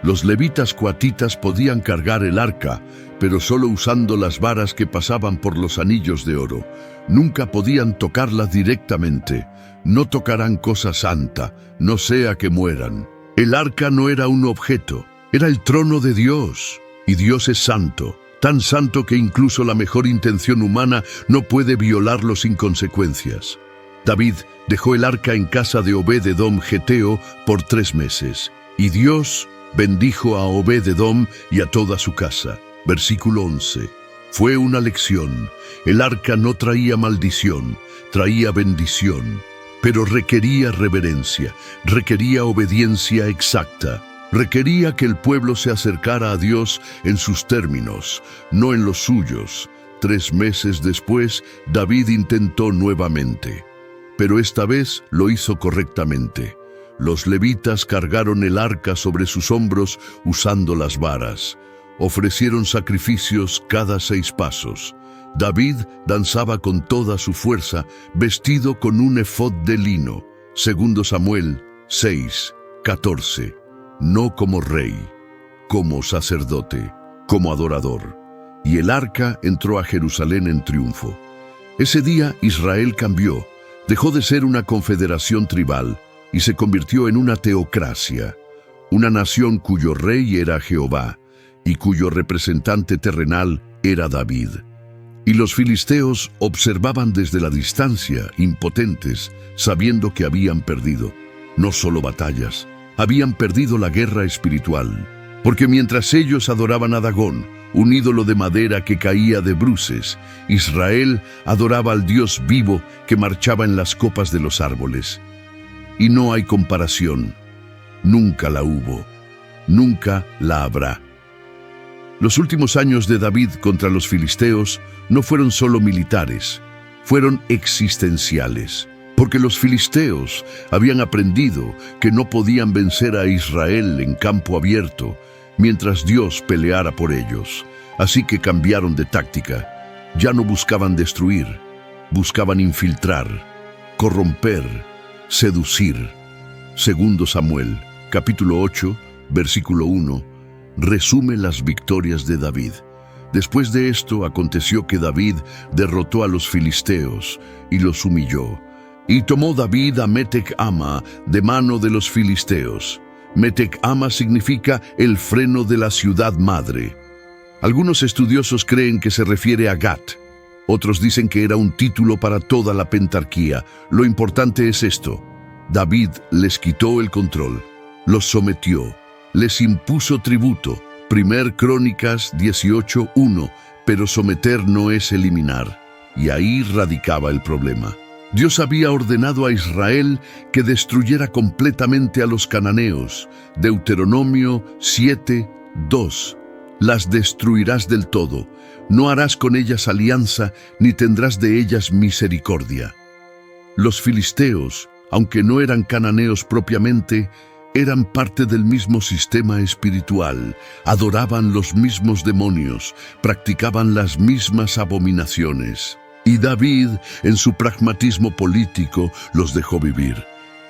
Los levitas coatitas podían cargar el arca, pero solo usando las varas que pasaban por los anillos de oro. Nunca podían tocarla directamente. No tocarán cosa santa, no sea que mueran. El arca no era un objeto, era el trono de Dios. Y Dios es santo, tan santo que incluso la mejor intención humana no puede violarlo sin consecuencias. David dejó el arca en casa de Obed-Edom geteo por 3 meses, y Dios bendijo a Obed-Edom y a toda su casa. Versículo 11. Fue una lección. El arca no traía maldición, traía bendición, pero requería reverencia, requería obediencia exacta. Requería que el pueblo se acercara a Dios en sus términos, no en los suyos. 3 meses después, David intentó nuevamente, pero esta vez lo hizo correctamente. Los levitas cargaron el arca sobre sus hombros usando las varas. Ofrecieron sacrificios cada 6 pasos. David danzaba con toda su fuerza, vestido con un efod de lino. Segundo Samuel 6:14. No como rey, como sacerdote, como adorador. Y el arca entró a Jerusalén en triunfo. Ese día Israel cambió, dejó de ser una confederación tribal y se convirtió en una teocracia, una nación cuyo rey era Jehová y cuyo representante terrenal era David. Y los filisteos observaban desde la distancia, impotentes, sabiendo que habían perdido, no solo batallas, habían perdido la guerra espiritual, porque mientras ellos adoraban a Dagón, un ídolo de madera que caía de bruces, Israel adoraba al Dios vivo que marchaba en las copas de los árboles. Y no hay comparación, nunca la hubo, nunca la habrá. Los últimos años de David contra los filisteos no fueron solo militares, fueron existenciales. Porque los filisteos habían aprendido que no podían vencer a Israel en campo abierto mientras Dios peleara por ellos. Así que cambiaron de táctica. Ya no buscaban destruir, buscaban infiltrar, corromper, seducir. Segundo Samuel, capítulo 8, versículo 1, resume las victorias de David. Después de esto aconteció que David derrotó a los filisteos y los humilló. Y tomó David a Metec-Ama de mano de los filisteos. Metec-Ama significa el freno de la ciudad madre. Algunos estudiosos creen que se refiere a Gat. Otros dicen que era un título para toda la pentarquía. Lo importante es esto. David les quitó el control, los sometió, les impuso tributo. 1 Crónicas 18:1. Pero someter no es eliminar. Y ahí radicaba el problema. Dios había ordenado a Israel que destruyera completamente a los cananeos. Deuteronomio 7:2. Las destruirás del todo. No harás con ellas alianza, ni tendrás de ellas misericordia. Los filisteos, aunque no eran cananeos propiamente, eran parte del mismo sistema espiritual, adoraban los mismos demonios, practicaban las mismas abominaciones. Y David, en su pragmatismo político, los dejó vivir.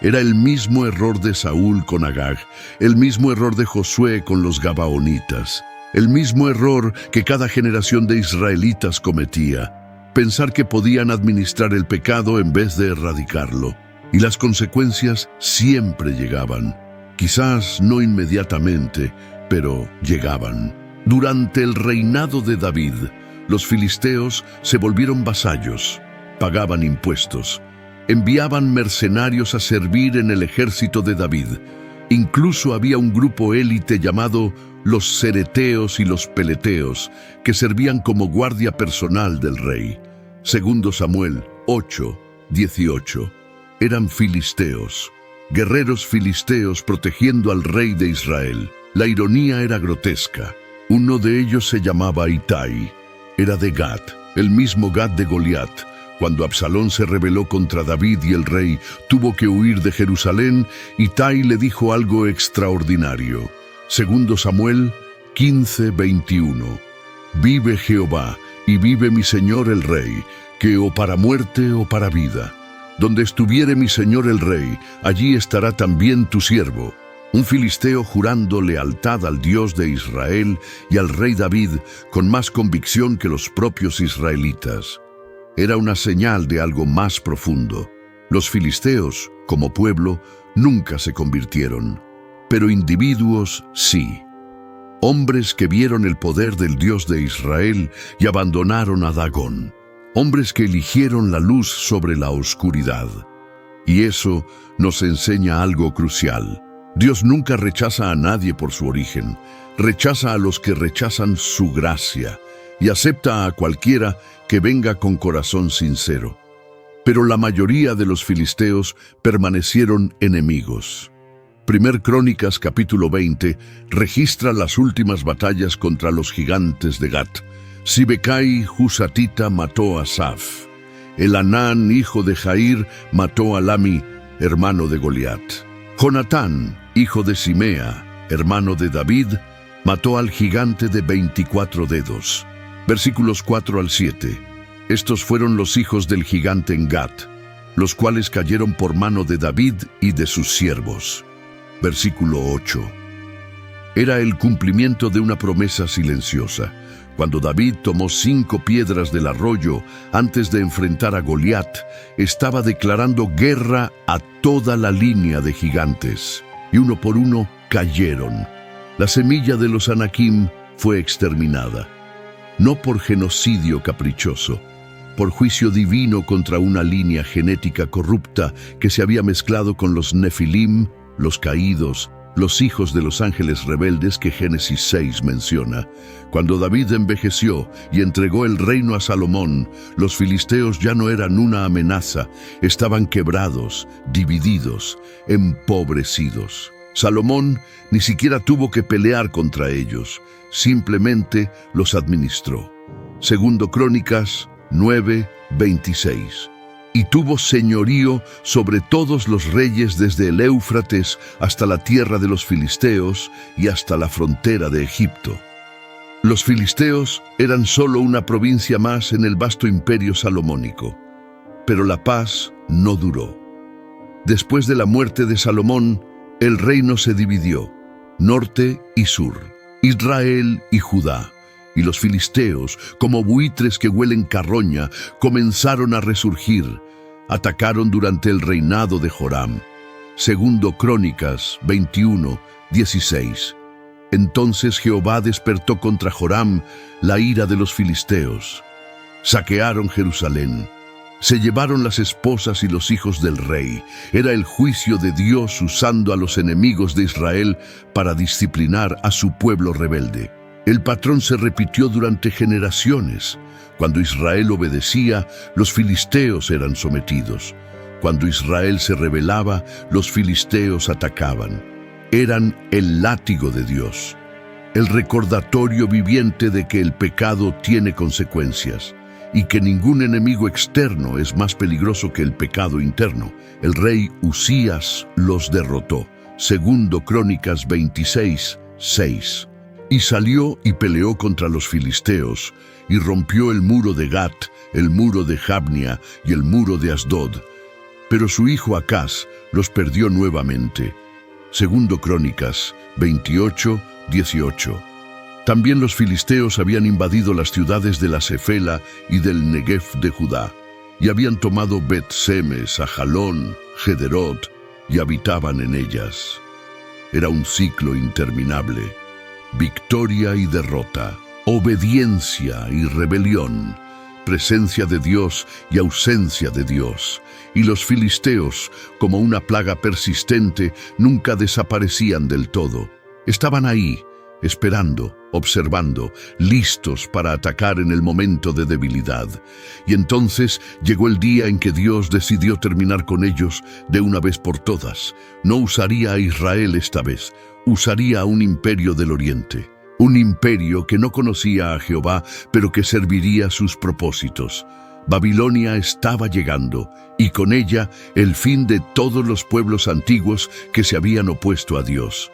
Era el mismo error de Saúl con Agag, el mismo error de Josué con los gabaonitas, el mismo error que cada generación de israelitas cometía: pensar que podían administrar el pecado en vez de erradicarlo. Y las consecuencias siempre llegaban. Quizás no inmediatamente, pero llegaban. Durante el reinado de David, los filisteos se volvieron vasallos, pagaban impuestos, enviaban mercenarios a servir en el ejército de David. Incluso había un grupo élite llamado los cereteos y los peleteos, que servían como guardia personal del rey. Segundo Samuel 8:18. Eran filisteos, guerreros filisteos protegiendo al rey de Israel. La ironía era grotesca. Uno de ellos se llamaba Itai. Era de Gat, el mismo Gat de Goliat. Cuando Absalón se rebeló contra David y el rey tuvo que huir de Jerusalén, Itai le dijo algo extraordinario. Segundo Samuel 15:21. Vive Jehová, y vive mi señor el rey, que o para muerte o para vida. Donde estuviere mi señor el rey, allí estará también tu siervo. Un filisteo jurando lealtad al Dios de Israel y al rey David con más convicción que los propios israelitas. Era una señal de algo más profundo. Los filisteos, como pueblo, nunca se convirtieron, pero individuos sí. Hombres que vieron el poder del Dios de Israel y abandonaron a Dagón. Hombres que eligieron la luz sobre la oscuridad. Y eso nos enseña algo crucial. Dios nunca rechaza a nadie por su origen. Rechaza a los que rechazan su gracia y acepta a cualquiera que venga con corazón sincero. Pero la mayoría de los filisteos permanecieron enemigos. Primer Crónicas capítulo 20 registra las últimas batallas contra los gigantes de Gat. Sibecai Husatita mató a Saf. Elanán, hijo de Jair, mató a Lami, hermano de Goliat. Jonatán, hijo de Simea, hermano de David, mató al gigante de 24 dedos. Versículos 4 al 7. Estos fueron los hijos del gigante en Gat, los cuales cayeron por mano de David y de sus siervos. Versículo 8. Era el cumplimiento de una promesa silenciosa. Cuando David tomó 5 piedras del arroyo antes de enfrentar a Goliat, estaba declarando guerra a toda la línea de gigantes, y uno por uno cayeron. La semilla de los Anakim fue exterminada, no por genocidio caprichoso, por juicio divino contra una línea genética corrupta que se había mezclado con los Nefilim, los caídos, los hijos de los ángeles rebeldes que Génesis 6 menciona. Cuando David envejeció y entregó el reino a Salomón, los filisteos ya no eran una amenaza, estaban quebrados, divididos, empobrecidos. Salomón ni siquiera tuvo que pelear contra ellos, simplemente los administró. Segundo Crónicas 9:26. Y tuvo señorío sobre todos los reyes desde el Éufrates hasta la tierra de los filisteos y hasta la frontera de Egipto. Los filisteos eran solo una provincia más en el vasto imperio salomónico, pero la paz no duró. Después de la muerte de Salomón, el reino se dividió, norte y sur, Israel y Judá. Y los filisteos, como buitres que huelen carroña, comenzaron a resurgir. Atacaron durante el reinado de Joram. Segundo Crónicas 21:16. Entonces Jehová despertó contra Joram la ira de los filisteos. Saquearon Jerusalén. Se llevaron las esposas y los hijos del rey. Era el juicio de Dios usando a los enemigos de Israel para disciplinar a su pueblo rebelde. El patrón se repitió durante generaciones. Cuando Israel obedecía, los filisteos eran sometidos. Cuando Israel se rebelaba, los filisteos atacaban. Eran el látigo de Dios, el recordatorio viviente de que el pecado tiene consecuencias y que ningún enemigo externo es más peligroso que el pecado interno. El rey Usías los derrotó. Segundo Crónicas 26:6. Y salió y peleó contra los filisteos, y rompió el muro de Gat, el muro de Jabnia y el muro de Asdod. pero su hijo Acaz los perdió nuevamente. Segundo Crónicas 28, 18. También los filisteos habían invadido las ciudades de la Cefela y del Negev de Judá, y habían tomado Bet-Semes, Ajalón, Gederot, y habitaban en ellas. Era un ciclo interminable: victoria y derrota, obediencia y rebelión, presencia de Dios y ausencia de Dios. Y los filisteos, como una plaga persistente, nunca desaparecían del todo. Estaban ahí, esperando, observando, listos para atacar en el momento de debilidad. Y entonces llegó el día en que Dios decidió terminar con ellos de una vez por todas. No usaría a Israel esta vez, usaría a un imperio del oriente. Un imperio que no conocía a Jehová, pero que serviría sus propósitos. Babilonia estaba llegando, y con ella el fin de todos los pueblos antiguos que se habían opuesto a Dios.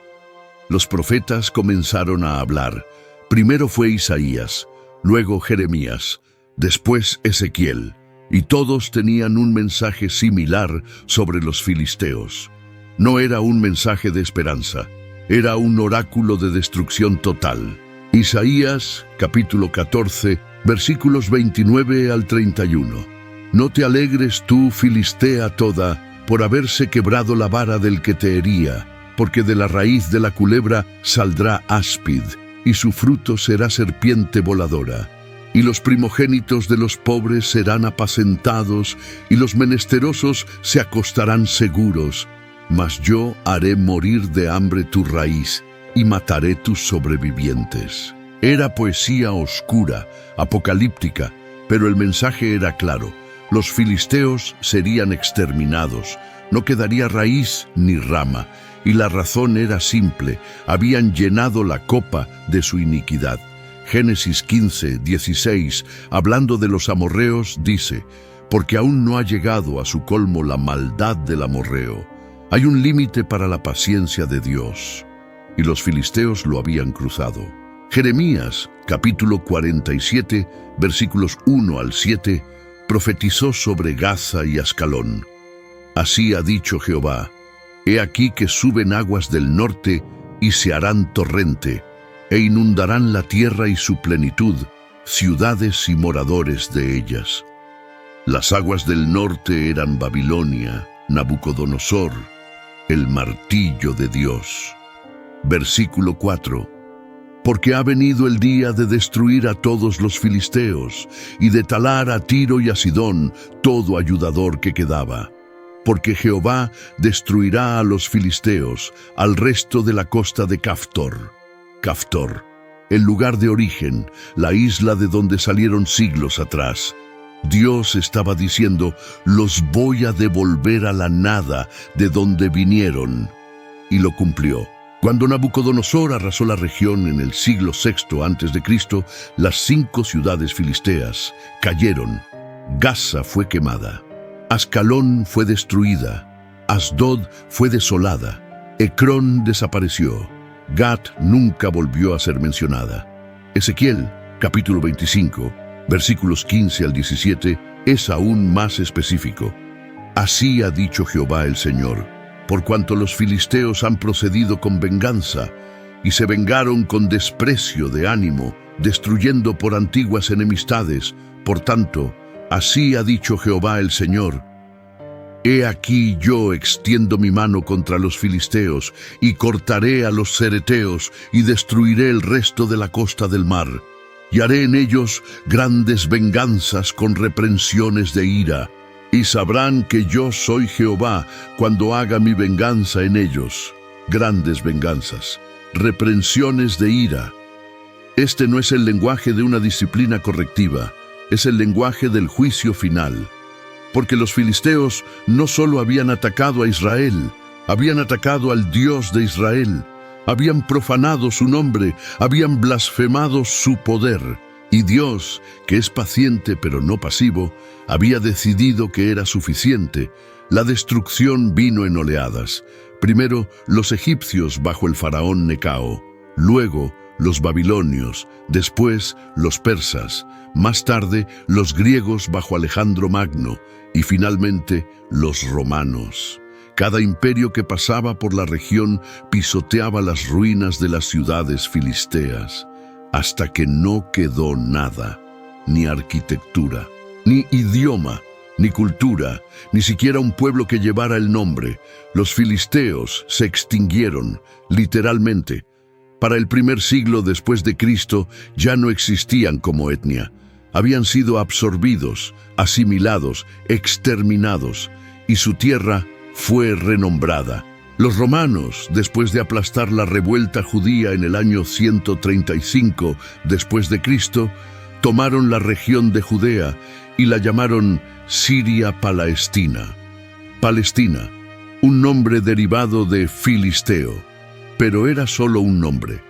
Los profetas comenzaron a hablar. Primero fue Isaías, luego Jeremías, después Ezequiel, y todos tenían un mensaje similar sobre los filisteos. No era un mensaje de esperanza, era un oráculo de destrucción total. Isaías, capítulo 14, versículos 29 al 31. No te alegres tú, Filistea toda, por haberse quebrado la vara del que te hería, porque de la raíz de la culebra saldrá áspid, y su fruto será serpiente voladora. Y los primogénitos de los pobres serán apacentados, y los menesterosos se acostarán seguros. Mas yo haré morir de hambre tu raíz, y mataré tus sobrevivientes. Era poesía oscura, apocalíptica, pero el mensaje era claro. Los filisteos serían exterminados, no quedaría raíz ni rama. Y la razón era simple: habían llenado la copa de su iniquidad. Génesis 15, 16, hablando de los amorreos, dice: porque aún no ha llegado a su colmo la maldad del amorreo. Hay un límite para la paciencia de Dios, y los filisteos lo habían cruzado. Jeremías, capítulo 47, versículos 1 al 7, profetizó sobre Gaza y Ascalón. Así ha dicho Jehová: he aquí que suben aguas del norte y se harán torrente, e inundarán la tierra y su plenitud, ciudades y moradores de ellas. Las aguas del norte eran Babilonia, Nabucodonosor, el martillo de Dios. Versículo 4. Porque ha venido el día de destruir a todos los filisteos, y de talar a Tiro y a Sidón todo ayudador que quedaba. Porque Jehová destruirá a los filisteos, al resto de la costa de Caftor. Caftor, el lugar de origen, la isla de donde salieron siglos atrás. Dios estaba diciendo: los voy a devolver a la nada de donde vinieron. Y lo cumplió. Cuando Nabucodonosor arrasó la región en el siglo VI a.C., las 5 ciudades filisteas cayeron. Gaza fue quemada. Ascalón fue destruida, Asdod fue desolada, Ecrón desapareció, Gat nunca volvió a ser mencionada. Ezequiel, capítulo 25, versículos 15 al 17, es aún más específico. Así ha dicho Jehová el Señor: por cuanto los filisteos han procedido con venganza, y se vengaron con desprecio de ánimo, destruyendo por antiguas enemistades, por tanto, así ha dicho Jehová el Señor: he aquí yo extiendo mi mano contra los filisteos, y cortaré a los cereteos, y destruiré el resto de la costa del mar. Y haré en ellos grandes venganzas con reprensiones de ira. Y sabrán que yo soy Jehová cuando haga mi venganza en ellos. Grandes venganzas, reprensiones de ira. Este no es el lenguaje de una disciplina correctiva, es el lenguaje del juicio final. Porque los filisteos no solo habían atacado a Israel, habían atacado al Dios de Israel, habían profanado su nombre, habían blasfemado su poder. Y Dios, que es paciente pero no pasivo, había decidido que era suficiente. La destrucción vino en oleadas. Primero, los egipcios bajo el faraón Necao, luego los babilonios, después los persas, más tarde los griegos bajo Alejandro Magno y finalmente los romanos. Cada imperio que pasaba por la región pisoteaba las ruinas de las ciudades filisteas, hasta que no quedó nada, ni arquitectura, ni idioma, ni cultura, ni siquiera un pueblo que llevara el nombre. Los filisteos se extinguieron, literalmente. Para el primer siglo después de Cristo ya no existían como etnia. Habían sido absorbidos, asimilados, exterminados, y su tierra fue renombrada. Los romanos, después de aplastar la revuelta judía en el año 135 después de Cristo, tomaron la región de Judea y la llamaron Siria Palestina. Palestina, un nombre derivado de filisteo, pero era solo un nombre.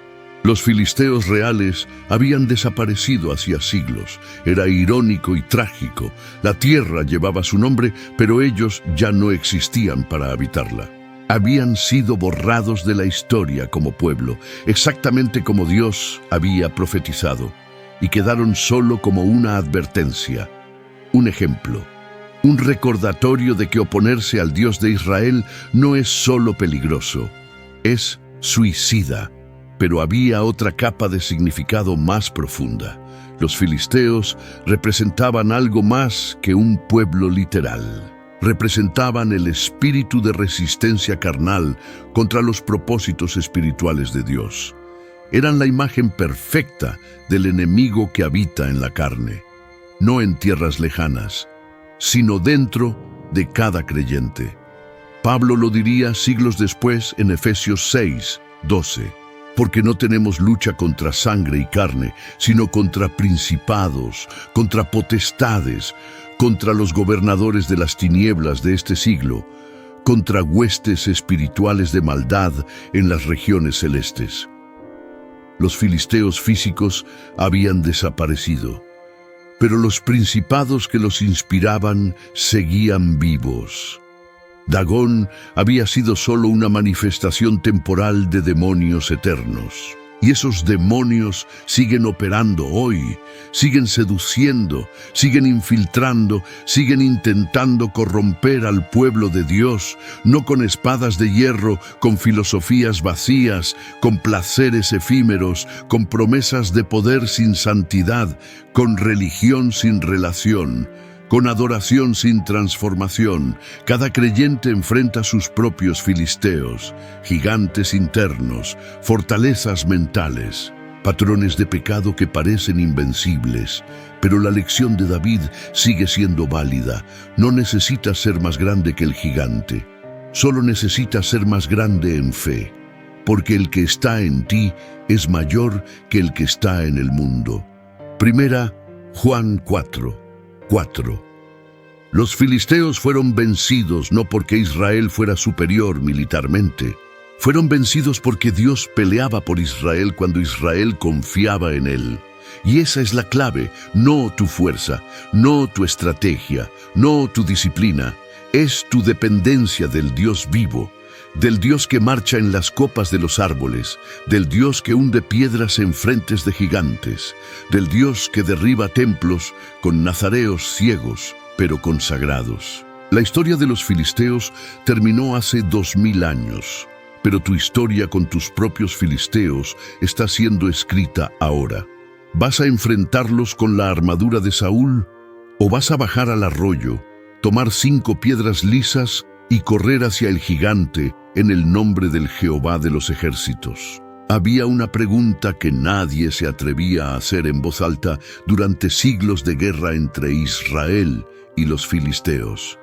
Los filisteos reales habían desaparecido hacía siglos. Era irónico y trágico. La tierra llevaba su nombre, pero ellos ya no existían para habitarla. Habían sido borrados de la historia como pueblo, exactamente como Dios había profetizado, y quedaron solo como una advertencia, un ejemplo, un recordatorio de que oponerse al Dios de Israel no es solo peligroso, es suicida. Pero había otra capa de significado más profunda. Los filisteos representaban algo más que un pueblo literal. Representaban el espíritu de resistencia carnal contra los propósitos espirituales de Dios. Eran la imagen perfecta del enemigo que habita en la carne, no en tierras lejanas, sino dentro de cada creyente. Pablo lo diría siglos después en Efesios 6:12. Porque no tenemos lucha contra sangre y carne, sino contra principados, contra potestades, contra los gobernadores de las tinieblas de este siglo, contra huestes espirituales de maldad en las regiones celestes. Los filisteos físicos habían desaparecido, pero los principados que los inspiraban seguían vivos. Dagón había sido solo una manifestación temporal de demonios eternos. Y esos demonios siguen operando hoy, siguen seduciendo, siguen infiltrando, siguen intentando corromper al pueblo de Dios, no con espadas de hierro, con filosofías vacías, con placeres efímeros, con promesas de poder sin santidad, con religión sin relación, con adoración sin transformación. Cada creyente enfrenta sus propios filisteos, gigantes internos, fortalezas mentales, patrones de pecado que parecen invencibles. Pero la lección de David sigue siendo válida. No necesitas ser más grande que el gigante. Solo necesitas ser más grande en fe, porque el que está en ti es mayor que el que está en el mundo. Primera Juan 4. Los filisteos fueron vencidos no porque Israel fuera superior militarmente. Fueron vencidos porque Dios peleaba por Israel cuando Israel confiaba en él. Y esa es la clave, no tu fuerza, no tu estrategia, no tu disciplina. Es tu dependencia del Dios vivo, del Dios que marcha en las copas de los árboles, del Dios que hunde piedras en frentes de gigantes, del Dios que derriba templos con nazareos ciegos, pero consagrados. La historia de los filisteos terminó hace 2000 años, pero tu historia con tus propios filisteos está siendo escrita ahora. ¿Vas a enfrentarlos con la armadura de Saúl? ¿O vas a bajar al arroyo, tomar 5 piedras lisas y correr hacia el gigante en el nombre del Jehová de los ejércitos? Había una pregunta que nadie se atrevía a hacer en voz alta durante siglos de guerra entre Israel y los filisteos.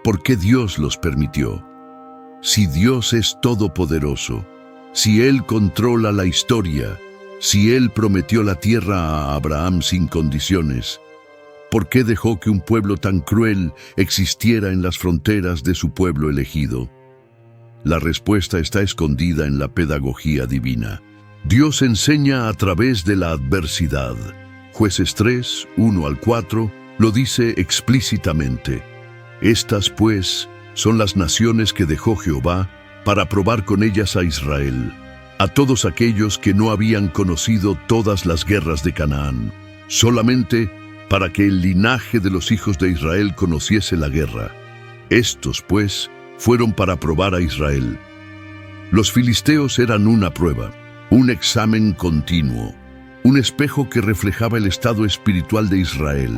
¿Por qué Dios los permitió? Si Dios es todopoderoso, si Él controla la historia, si Él prometió la tierra a Abraham sin condiciones, ¿por qué dejó que un pueblo tan cruel existiera en las fronteras de su pueblo elegido? La respuesta está escondida en la pedagogía divina. Dios enseña a través de la adversidad. Jueces 3, 1-4, lo dice explícitamente. Estas, pues, son las naciones que dejó Jehová para probar con ellas a Israel. a todos aquellos que no habían conocido todas las guerras de Canaán, solamente para que el linaje de los hijos de Israel conociese la guerra. Estos, pues, fueron para probar a Israel. Los filisteos eran una prueba, un examen continuo, un espejo que reflejaba el estado espiritual de Israel.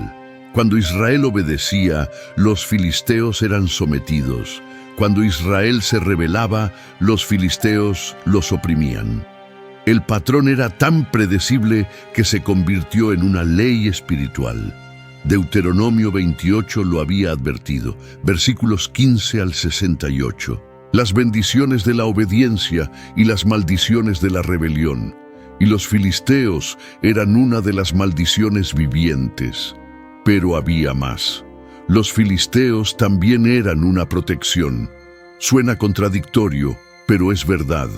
Cuando Israel obedecía, los filisteos eran sometidos. Cuando Israel se rebelaba, los filisteos los oprimían. El patrón era tan predecible que se convirtió en una ley espiritual. Deuteronomio 28 lo había advertido, versículos 15 al 68. Las bendiciones de la obediencia y las maldiciones de la rebelión. Y los filisteos eran una de las maldiciones vivientes. Pero había más. Los filisteos también eran una protección. Suena contradictorio, pero es verdad.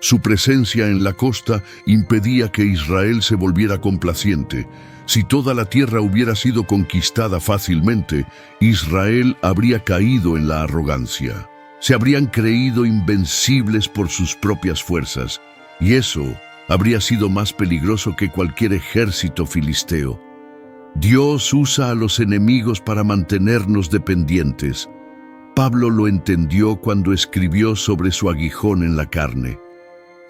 Su presencia en la costa impedía que Israel se volviera complaciente. Si toda la tierra hubiera sido conquistada fácilmente, Israel habría caído en la arrogancia. Se habrían creído invencibles por sus propias fuerzas, y eso habría sido más peligroso que cualquier ejército filisteo. Dios usa a los enemigos para mantenernos dependientes. Pablo lo entendió cuando escribió sobre su aguijón en la carne.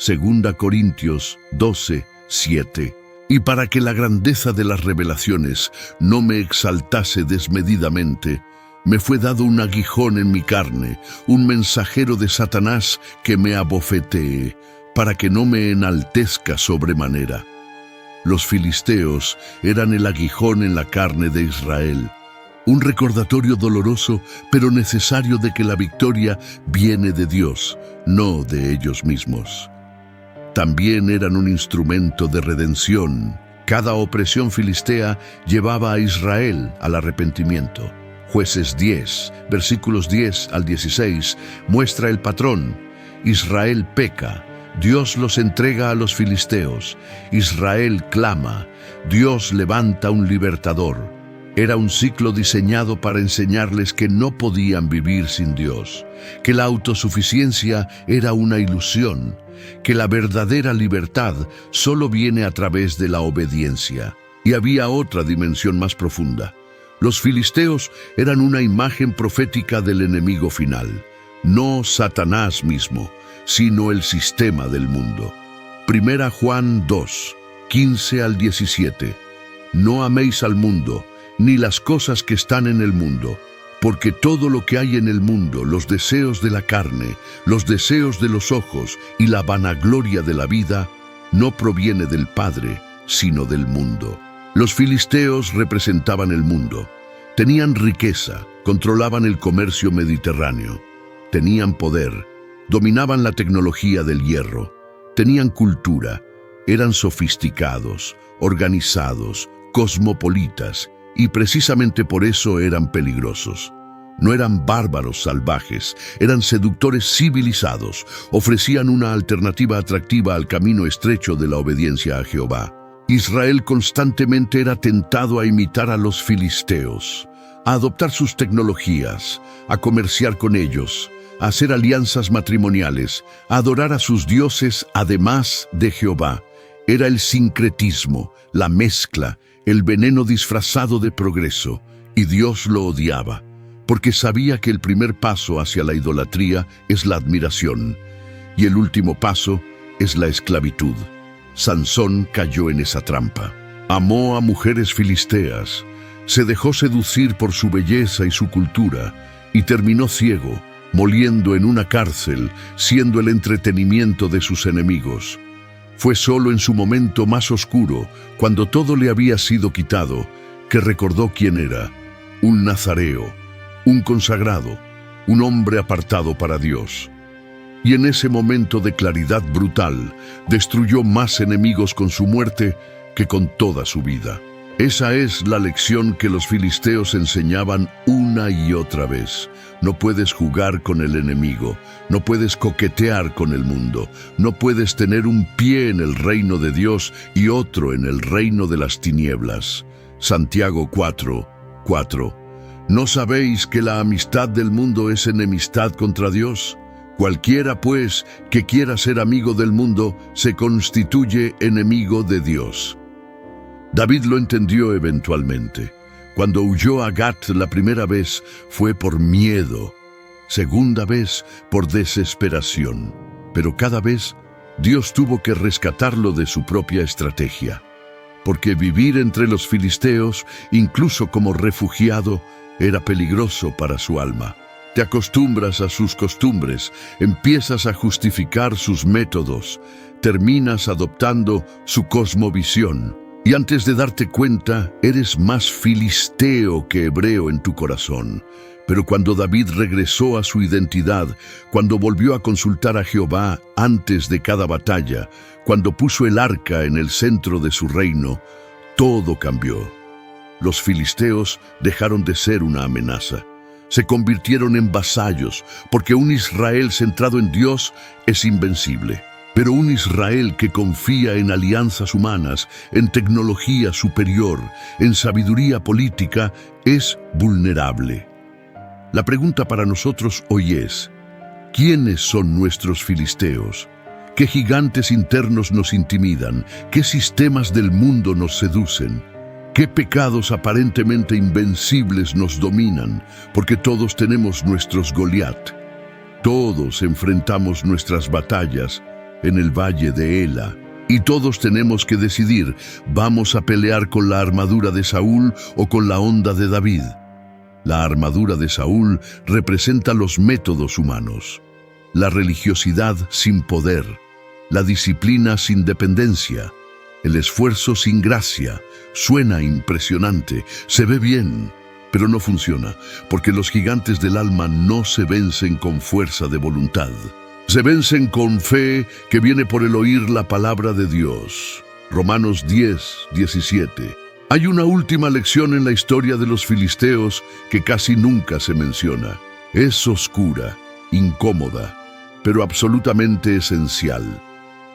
2 Corintios 12, 7. Y para que la grandeza de las revelaciones no me exaltase desmedidamente, me fue dado un aguijón en mi carne, un mensajero de Satanás que me abofetee, para que no me enaltezca sobremanera. Los filisteos eran el aguijón en la carne de Israel, un recordatorio doloroso pero necesario de que la victoria viene de Dios, no de ellos mismos. También eran un instrumento de redención. Cada opresión filistea llevaba a Israel al arrepentimiento. Jueces 10, versículos 10 al 16, muestra el patrón. Israel peca, Dios los entrega a los filisteos. Israel clama, Dios levanta un libertador. Era un ciclo diseñado para enseñarles que no podían vivir sin Dios, que la autosuficiencia era una ilusión, que la verdadera libertad solo viene a través de la obediencia. Y había otra dimensión más profunda. Los filisteos eran una imagen profética del enemigo final, no Satanás mismo, sino el sistema del mundo. 1 Juan 2, 15 al 17. No améis al mundo, ni las cosas que están en el mundo, porque todo lo que hay en el mundo, los deseos de la carne, los deseos de los ojos y la vanagloria de la vida, no proviene del Padre, sino del mundo. Los filisteos representaban el mundo. Tenían riqueza, controlaban el comercio mediterráneo. Tenían poder, dominaban la tecnología del hierro. Tenían cultura, eran sofisticados, organizados, cosmopolitas, y precisamente por eso eran peligrosos. No eran bárbaros salvajes, eran seductores civilizados, ofrecían una alternativa atractiva al camino estrecho de la obediencia a Jehová. Israel constantemente era tentado a imitar a los filisteos, a adoptar sus tecnologías, a comerciar con ellos, a hacer alianzas matrimoniales, a adorar a sus dioses además de Jehová. Era el sincretismo, la mezcla, el veneno disfrazado de progreso, y Dios lo odiaba, porque sabía que el primer paso hacia la idolatría es la admiración, y el último paso es la esclavitud. Sansón cayó en esa trampa. Amó a mujeres filisteas, se dejó seducir por su belleza y su cultura, y terminó ciego, moliendo en una cárcel, siendo el entretenimiento de sus enemigos. Fue solo en su momento más oscuro, cuando todo le había sido quitado, que recordó quién era: un nazareo, un consagrado, un hombre apartado para Dios. Y en ese momento de claridad brutal, destruyó más enemigos con su muerte que con toda su vida. Esa es la lección que los filisteos enseñaban una y otra vez. No puedes jugar con el enemigo, no puedes coquetear con el mundo, no puedes tener un pie en el reino de Dios y otro en el reino de las tinieblas. Santiago 4, 4. ¿No sabéis que la amistad del mundo es enemistad contra Dios? Cualquiera, pues, que quiera ser amigo del mundo, se constituye enemigo de Dios. David lo entendió eventualmente. Cuando huyó a Gat la primera vez fue por miedo, segunda vez por desesperación, pero cada vez Dios tuvo que rescatarlo de su propia estrategia, porque vivir entre los filisteos, incluso como refugiado, era peligroso para su alma. Te acostumbras a sus costumbres, empiezas a justificar sus métodos, terminas adoptando su cosmovisión. Y antes de darte cuenta, eres más filisteo que hebreo en tu corazón. Pero cuando David regresó a su identidad, cuando volvió a consultar a Jehová antes de cada batalla, cuando puso el arca en el centro de su reino, todo cambió. Los filisteos dejaron de ser una amenaza. Se convirtieron en vasallos, porque un Israel centrado en Dios es invencible. Pero un Israel que confía en alianzas humanas, en tecnología superior, en sabiduría política, es vulnerable. La pregunta para nosotros hoy es, ¿quiénes son nuestros filisteos? ¿Qué gigantes internos nos intimidan? ¿Qué sistemas del mundo nos seducen? ¿Qué pecados aparentemente invencibles nos dominan? Porque todos tenemos nuestros Goliat. Todos enfrentamos nuestras batallas en el valle de Ela. Y todos tenemos que decidir, ¿vamos a pelear con la armadura de Saúl o con la onda de David? La armadura de Saúl representa los métodos humanos, la religiosidad sin poder, la disciplina sin dependencia, el esfuerzo sin gracia. Suena impresionante, se ve bien, pero no funciona, porque los gigantes del alma no se vencen con fuerza de voluntad. Se vencen con fe que viene por el oír la palabra de Dios. Romanos 10:17. Hay una última lección en la historia de los filisteos que casi nunca se menciona. Es oscura, incómoda, pero absolutamente esencial.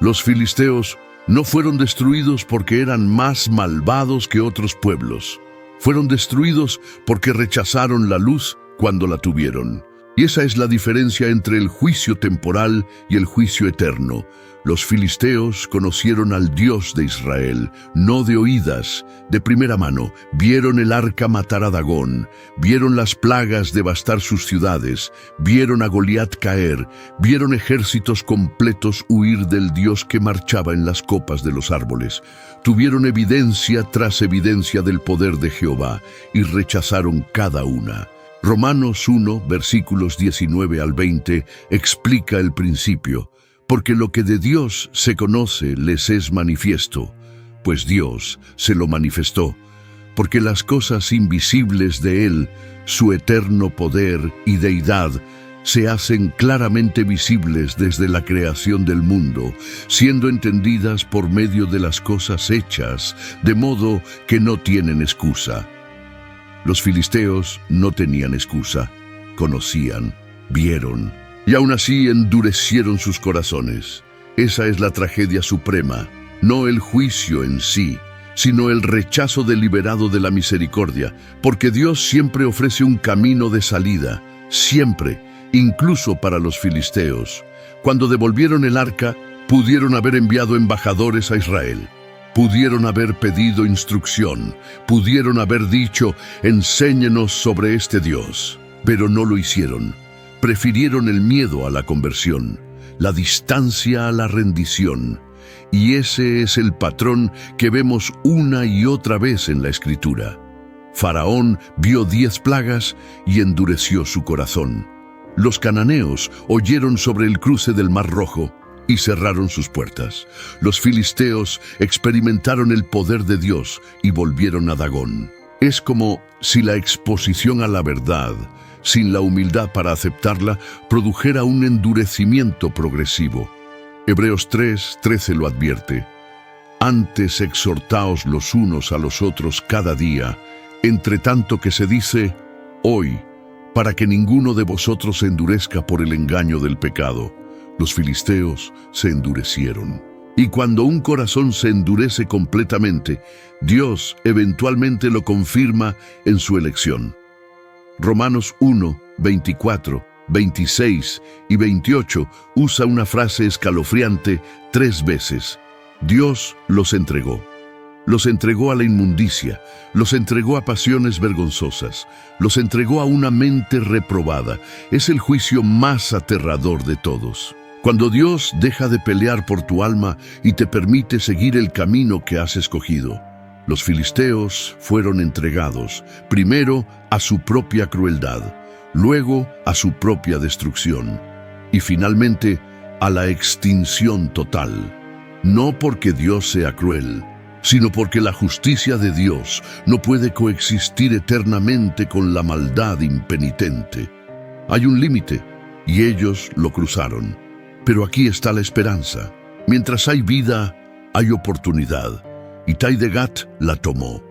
Los filisteos no fueron destruidos porque eran más malvados que otros pueblos. Fueron destruidos porque rechazaron la luz cuando la tuvieron. Y esa es la diferencia entre el juicio temporal y el juicio eterno. Los filisteos conocieron al Dios de Israel, no de oídas, de primera mano. Vieron el arca matar a Dagón, vieron las plagas devastar sus ciudades, vieron a Goliat caer, vieron ejércitos completos huir del Dios que marchaba en las copas de los árboles. Tuvieron evidencia tras evidencia del poder de Jehová y rechazaron cada una. Romanos 1, versículos 19 al 20, explica el principio. Porque lo que de Dios se conoce les es manifiesto, pues Dios se lo manifestó. Porque las cosas invisibles de Él, su eterno poder y deidad, se hacen claramente visibles desde la creación del mundo, siendo entendidas por medio de las cosas hechas, de modo que no tienen excusa. Los filisteos no tenían excusa, conocían, vieron, y aún así endurecieron sus corazones. Esa es la tragedia suprema, no el juicio en sí, sino el rechazo deliberado de la misericordia, porque Dios siempre ofrece un camino de salida, siempre, incluso para los filisteos. Cuando devolvieron el arca, pudieron haber enviado embajadores a Israel. Pudieron haber pedido instrucción, pudieron haber dicho, enséñenos sobre este Dios, pero no lo hicieron. Prefirieron el miedo a la conversión, la distancia a la rendición, y ese es el patrón que vemos una y otra vez en la Escritura. Faraón vio 10 plagas y endureció su corazón. Los cananeos oyeron sobre el cruce del Mar Rojo y cerraron sus puertas. Los filisteos experimentaron el poder de Dios y volvieron a Dagón. Es como si la exposición a la verdad, sin la humildad para aceptarla, produjera un endurecimiento progresivo. Hebreos 3:13 lo advierte. Antes exhortaos los unos a los otros cada día, entre tanto que se dice, hoy, para que ninguno de vosotros se endurezca por el engaño del pecado. Los filisteos se endurecieron. Y cuando un corazón se endurece completamente, Dios eventualmente lo confirma en su elección. Romanos 1:24 26 y 28 usa una frase escalofriante 3 veces. Dios los entregó. Los entregó a la inmundicia, los entregó a pasiones vergonzosas, los entregó a una mente reprobada. Es el juicio más aterrador de todos. Cuando Dios deja de pelear por tu alma y te permite seguir el camino que has escogido. Los filisteos fueron entregados, primero a su propia crueldad, luego a su propia destrucción y finalmente a la extinción total. No porque Dios sea cruel, sino porque la justicia de Dios no puede coexistir eternamente con la maldad impenitente. Hay un límite, y ellos lo cruzaron. Pero aquí está la esperanza. Mientras hay vida, hay oportunidad. Y Tai de Gat la tomó.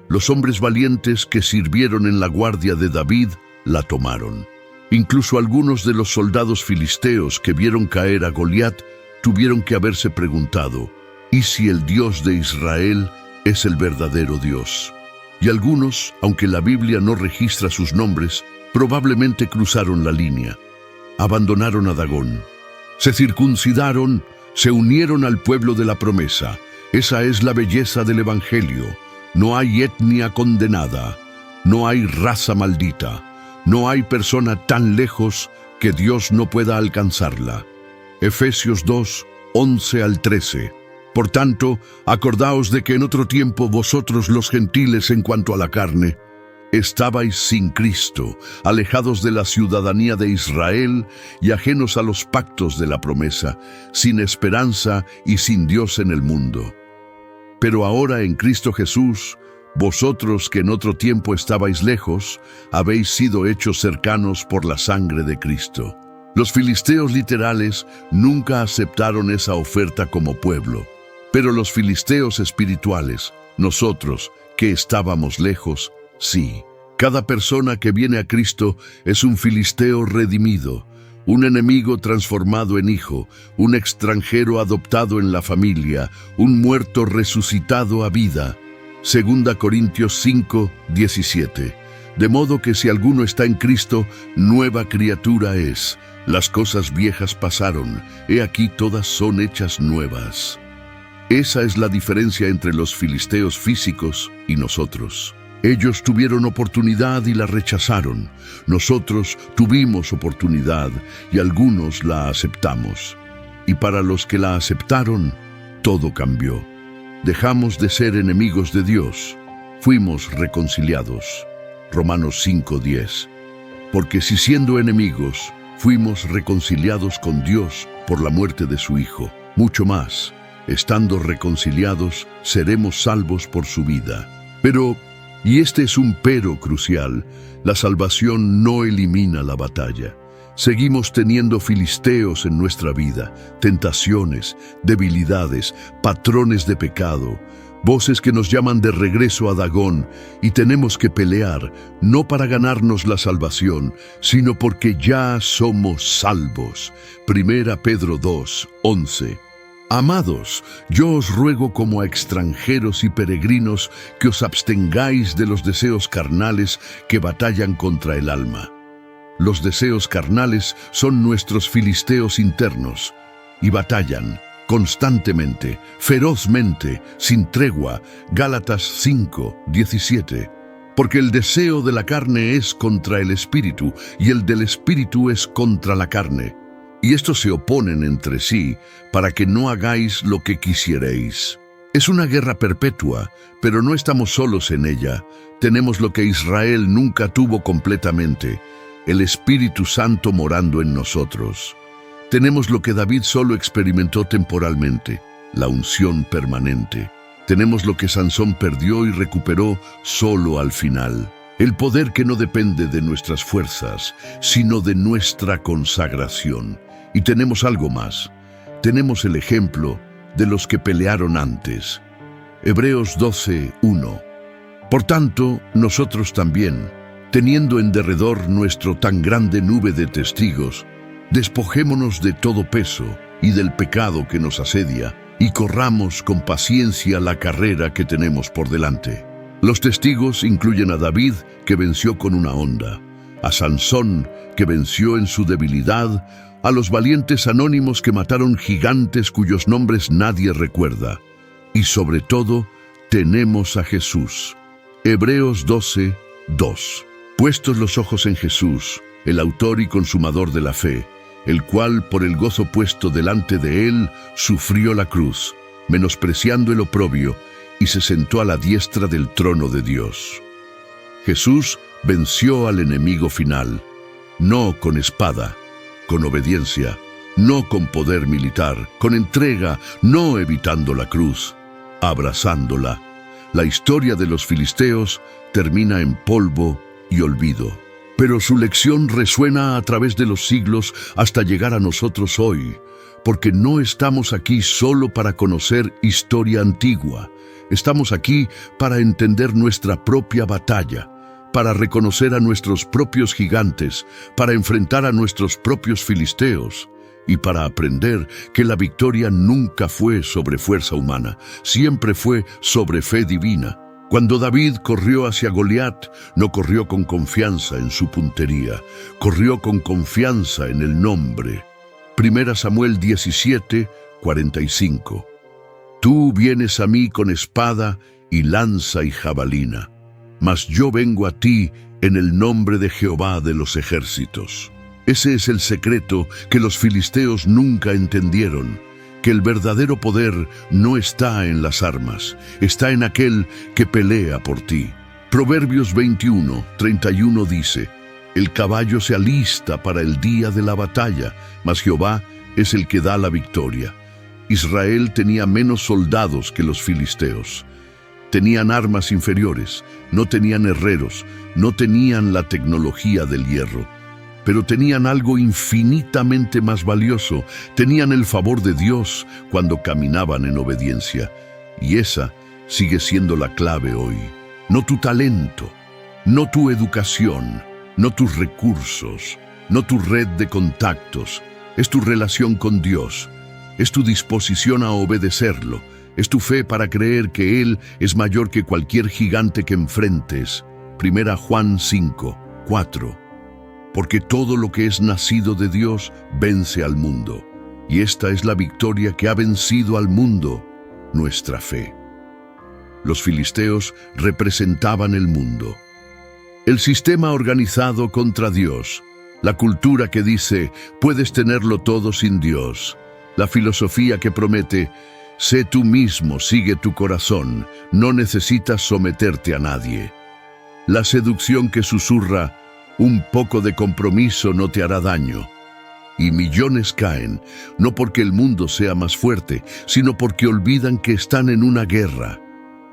Los hombres valientes que sirvieron en la guardia de David la tomaron. Incluso algunos de los soldados filisteos que vieron caer a Goliat tuvieron que haberse preguntado: ¿y si el Dios de Israel es el verdadero Dios? Y algunos, aunque la Biblia no registra sus nombres, probablemente cruzaron la línea. Abandonaron a Dagón. Se circuncidaron, se unieron al pueblo de la promesa. Esa es la belleza del Evangelio. No hay etnia condenada, no hay raza maldita, no hay persona tan lejos que Dios no pueda alcanzarla. Efesios 2, 11 al 13. Por tanto, acordaos de que en otro tiempo vosotros los gentiles en cuanto a la carne, estabais sin Cristo, alejados de la ciudadanía de Israel y ajenos a los pactos de la promesa, sin esperanza y sin Dios en el mundo. Pero ahora en Cristo Jesús, vosotros que en otro tiempo estabais lejos, habéis sido hechos cercanos por la sangre de Cristo. Los filisteos literales nunca aceptaron esa oferta como pueblo, pero los filisteos espirituales, nosotros que estábamos lejos, sí. Cada persona que viene a Cristo es un filisteo redimido, un enemigo transformado en hijo, un extranjero adoptado en la familia, un muerto resucitado a vida. 2 Corintios 5, 17. De modo que si alguno está en Cristo, nueva criatura es. Las cosas viejas pasaron, he aquí todas son hechas nuevas. Esa es la diferencia entre los filisteos físicos y nosotros. Ellos tuvieron oportunidad y la rechazaron. Nosotros tuvimos oportunidad y algunos la aceptamos. Y para los que la aceptaron, todo cambió. Dejamos de ser enemigos de Dios. Fuimos reconciliados. Romanos 5:10. Porque si siendo enemigos, fuimos reconciliados con Dios por la muerte de su Hijo, mucho más, estando reconciliados, seremos salvos por su vida. Pero, y este es un pero crucial, la salvación no elimina la batalla. Seguimos teniendo filisteos en nuestra vida, tentaciones, debilidades, patrones de pecado, voces que nos llaman de regreso a Dagón, y tenemos que pelear, no para ganarnos la salvación, sino porque ya somos salvos. 1 Pedro 2, 11. Amados, yo os ruego como a extranjeros y peregrinos que os abstengáis de los deseos carnales que batallan contra el alma. Los deseos carnales son nuestros filisteos internos y batallan constantemente, ferozmente, sin tregua. Gálatas 5, 17. Porque el deseo de la carne es contra el espíritu y el del espíritu es contra la carne. Y estos se oponen entre sí para que no hagáis lo que quisierais. Es una guerra perpetua, pero no estamos solos en ella. Tenemos lo que Israel nunca tuvo completamente, el Espíritu Santo morando en nosotros. Tenemos lo que David solo experimentó temporalmente, la unción permanente. Tenemos lo que Sansón perdió y recuperó solo al final. El poder que no depende de nuestras fuerzas, sino de nuestra consagración. Y tenemos algo más. Tenemos el ejemplo de los que pelearon antes. Hebreos 12, 1. Por tanto, nosotros también, teniendo en derredor nuestro tan grande nube de testigos, despojémonos de todo peso y del pecado que nos asedia, y corramos con paciencia la carrera que tenemos por delante. Los testigos incluyen a David, que venció con una honda, a Sansón, que venció en su debilidad, a los valientes anónimos que mataron gigantes cuyos nombres nadie recuerda. Y sobre todo, tenemos a Jesús. Hebreos 12, 2. Puestos los ojos en Jesús, el autor y consumador de la fe, el cual, por el gozo puesto delante de él, sufrió la cruz, menospreciando el oprobio, y se sentó a la diestra del trono de Dios. Jesús venció al enemigo final, no con espada, con obediencia, no con poder militar, con entrega, no evitando la cruz, abrazándola. La historia de los filisteos termina en polvo y olvido, pero su lección resuena a través de los siglos hasta llegar a nosotros hoy, porque no estamos aquí solo para conocer historia antigua, estamos aquí para entender nuestra propia batalla, para reconocer a nuestros propios gigantes, para enfrentar a nuestros propios filisteos y para aprender que la victoria nunca fue sobre fuerza humana, siempre fue sobre fe divina. Cuando David corrió hacia Goliat, no corrió con confianza en su puntería, corrió con confianza en el nombre. 1 Samuel 17, 45. Tú vienes a mí con espada y lanza y jabalina, mas yo vengo a ti en el nombre de Jehová de los ejércitos. Ese es el secreto que los filisteos nunca entendieron, que el verdadero poder no está en las armas, está en aquel que pelea por ti. Proverbios 21, 31 dice, el caballo se alista para el día de la batalla, mas Jehová es el que da la victoria. Israel tenía menos soldados que los filisteos. Tenían armas inferiores, no tenían herreros, no tenían la tecnología del hierro, pero tenían algo infinitamente más valioso, tenían el favor de Dios cuando caminaban en obediencia. Y esa sigue siendo la clave hoy. No tu talento, no tu educación, no tus recursos, no tu red de contactos, es tu relación con Dios, es tu disposición a obedecerlo, es tu fe para creer que Él es mayor que cualquier gigante que enfrentes. 1 Juan 5, 4. Porque todo lo que es nacido de Dios vence al mundo, y esta es la victoria que ha vencido al mundo, nuestra fe. Los filisteos representaban el mundo, el sistema organizado contra Dios, la cultura que dice, puedes tenerlo todo sin Dios, la filosofía que promete, sé tú mismo, sigue tu corazón, no necesitas someterte a nadie. La seducción que susurra, un poco de compromiso no te hará daño. Y millones caen, no porque el mundo sea más fuerte, sino porque olvidan que están en una guerra.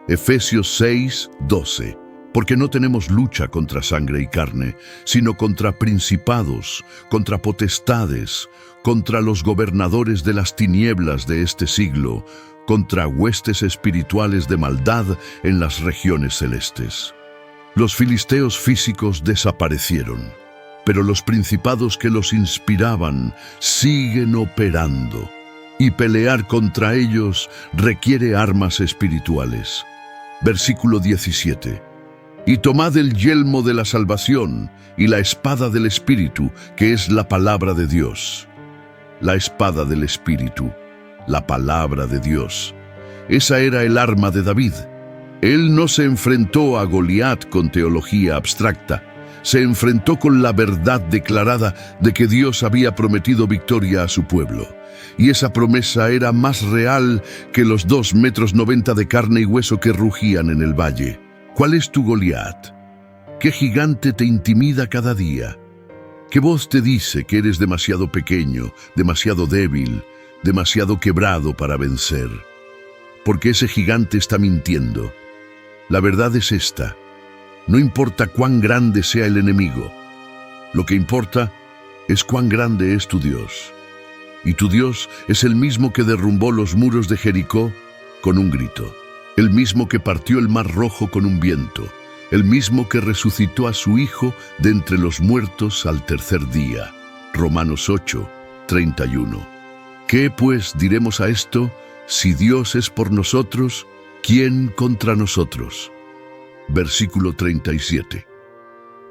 Efesios 6, 12. Porque no tenemos lucha contra sangre y carne, sino contra principados, contra potestades, contra los gobernadores de las tinieblas de este siglo, contra huestes espirituales de maldad en las regiones celestes. Los filisteos físicos desaparecieron, pero los principados que los inspiraban siguen operando, y pelear contra ellos requiere armas espirituales. Versículo 17. Y tomad el yelmo de la salvación y la espada del Espíritu, que es la palabra de Dios. La espada del Espíritu, la palabra de Dios. Esa era el arma de David. Él no se enfrentó a Goliat con teología abstracta, se enfrentó con la verdad declarada de que Dios había prometido victoria a su pueblo. Y esa promesa era más real que los 2,90 metros de carne y hueso que rugían en el valle. ¿Cuál es tu Goliat? ¿Qué gigante te intimida cada día? ¿Qué voz te dice que eres demasiado pequeño, demasiado débil, demasiado quebrado para vencer? Porque ese gigante está mintiendo. La verdad es esta: no importa cuán grande sea el enemigo, lo que importa es cuán grande es tu Dios. Y tu Dios es el mismo que derrumbó los muros de Jericó con un grito, el mismo que partió el mar rojo con un viento, el mismo que resucitó a su Hijo de entre los muertos al tercer día. Romanos 8, 31. ¿Qué pues diremos a esto? Si Dios es por nosotros, ¿quién contra nosotros? Versículo 37.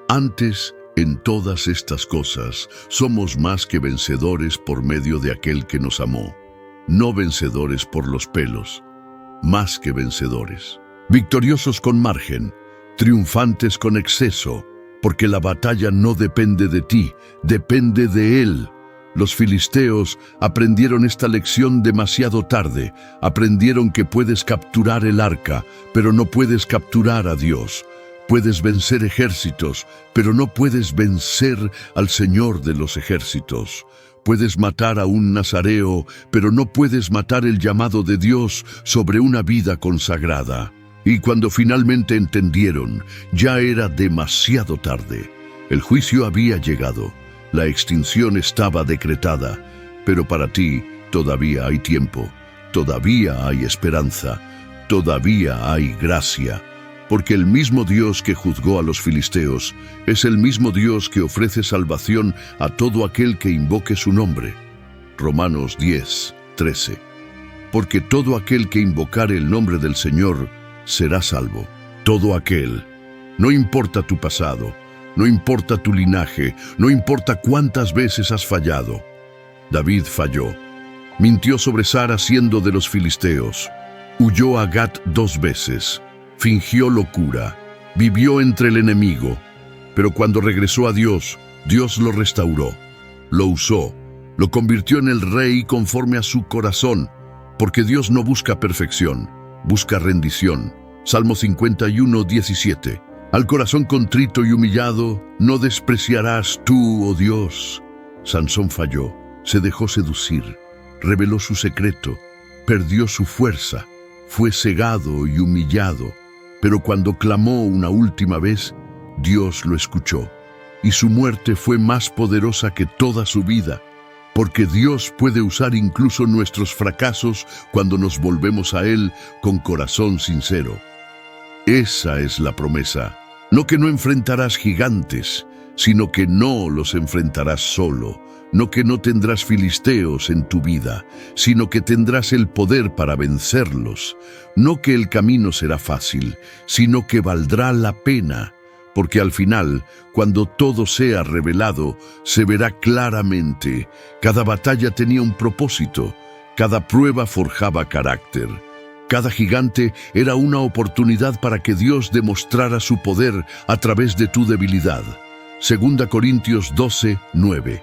Antes, En todas estas cosas somos más que vencedores por medio de aquel que nos amó. No vencedores por los pelos, más que vencedores. Victoriosos con margen, triunfantes con exceso, porque la batalla no depende de ti, depende de Él. Los filisteos aprendieron esta lección demasiado tarde. Aprendieron que puedes capturar el arca, pero no puedes capturar a Dios. Puedes vencer ejércitos, pero no puedes vencer al Señor de los ejércitos. Puedes matar a un nazareo, pero no puedes matar el llamado de Dios sobre una vida consagrada. Y cuando finalmente entendieron, ya era demasiado tarde. El juicio había llegado. La extinción estaba decretada. Pero para ti todavía hay tiempo. Todavía hay esperanza. Todavía hay gracia. Porque el mismo Dios que juzgó a los filisteos es el mismo Dios que ofrece salvación a todo aquel que invoque su nombre. Romanos 10:13. Porque todo aquel que invocare el nombre del Señor será salvo. Todo aquel. No importa tu pasado, no importa tu linaje, no importa cuántas veces has fallado. David falló. Mintió sobre Sara siendo de los filisteos. Huyó a Gat 2 veces. Fingió locura, vivió entre el enemigo, pero cuando regresó a Dios, Dios lo restauró, lo usó, lo convirtió en el rey conforme a su corazón, porque Dios no busca perfección, busca rendición. Salmo 51:17. Al corazón contrito y humillado, no despreciarás tú, oh Dios. Sansón falló, se dejó seducir, reveló su secreto, perdió su fuerza, fue cegado y humillado. Pero cuando clamó una última vez, Dios lo escuchó, y su muerte fue más poderosa que toda su vida, porque Dios puede usar incluso nuestros fracasos cuando nos volvemos a Él con corazón sincero. Esa es la promesa, no que no enfrentarás gigantes, sino que no los enfrentarás solo, no que no tendrás filisteos en tu vida, sino que tendrás el poder para vencerlos, no que el camino será fácil, sino que valdrá la pena, porque al final, cuando todo sea revelado, se verá claramente. Cada batalla tenía un propósito, cada prueba forjaba carácter. Cada gigante era una oportunidad para que Dios demostrara su poder a través de tu debilidad. 2 Corintios 12:9.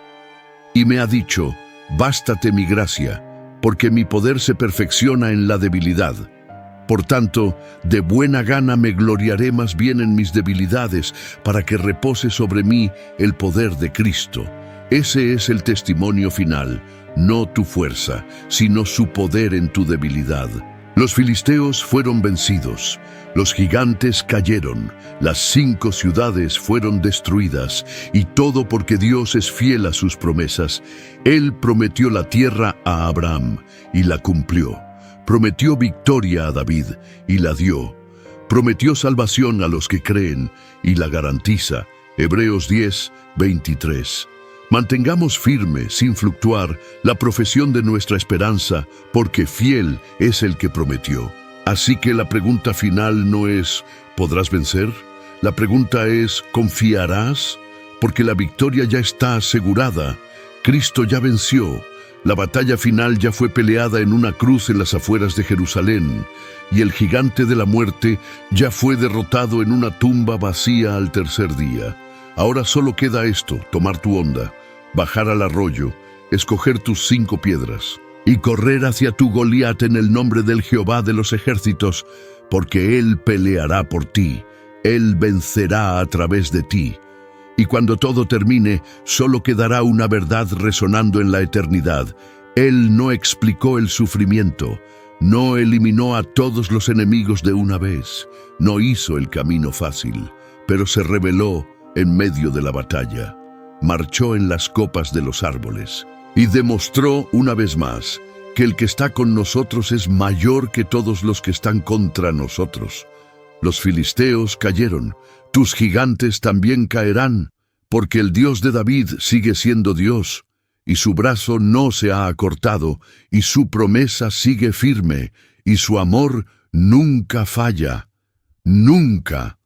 Y me ha dicho, bástate mi gracia, porque mi poder se perfecciona en la debilidad. Por tanto, de buena gana me gloriaré más bien en mis debilidades, para que repose sobre mí el poder de Cristo. Ese es el testimonio final, no tu fuerza, sino su poder en tu debilidad. Los filisteos fueron vencidos, los gigantes cayeron, las 5 ciudades fueron destruidas, y todo porque Dios es fiel a sus promesas. Él prometió la tierra a Abraham, y la cumplió. Prometió victoria a David, y la dio. Prometió salvación a los que creen, y la garantiza. Hebreos 10:23. Mantengamos firme, sin fluctuar, la profesión de nuestra esperanza, porque fiel es el que prometió. Así que la pregunta final no es, ¿podrás vencer? La pregunta es, ¿confiarás? Porque la victoria ya está asegurada. Cristo ya venció. La batalla final ya fue peleada en una cruz en las afueras de Jerusalén, y el gigante de la muerte ya fue derrotado en una tumba vacía al tercer día. Ahora solo queda esto, tomar tu onda, bajar al arroyo, escoger tus 5 piedras y correr hacia tu Goliat en el nombre del Jehová de los ejércitos, porque Él peleará por ti, Él vencerá a través de ti. Y cuando todo termine, solo quedará una verdad resonando en la eternidad. Él no explicó el sufrimiento, no eliminó a todos los enemigos de una vez, no hizo el camino fácil, pero se reveló en medio de la batalla, marchó en las copas de los árboles y demostró una vez más que el que está con nosotros es mayor que todos los que están contra nosotros. Los filisteos cayeron, tus gigantes también caerán, porque el Dios de David sigue siendo Dios, y su brazo no se ha acortado, y su promesa sigue firme, y su amor nunca falla, nunca.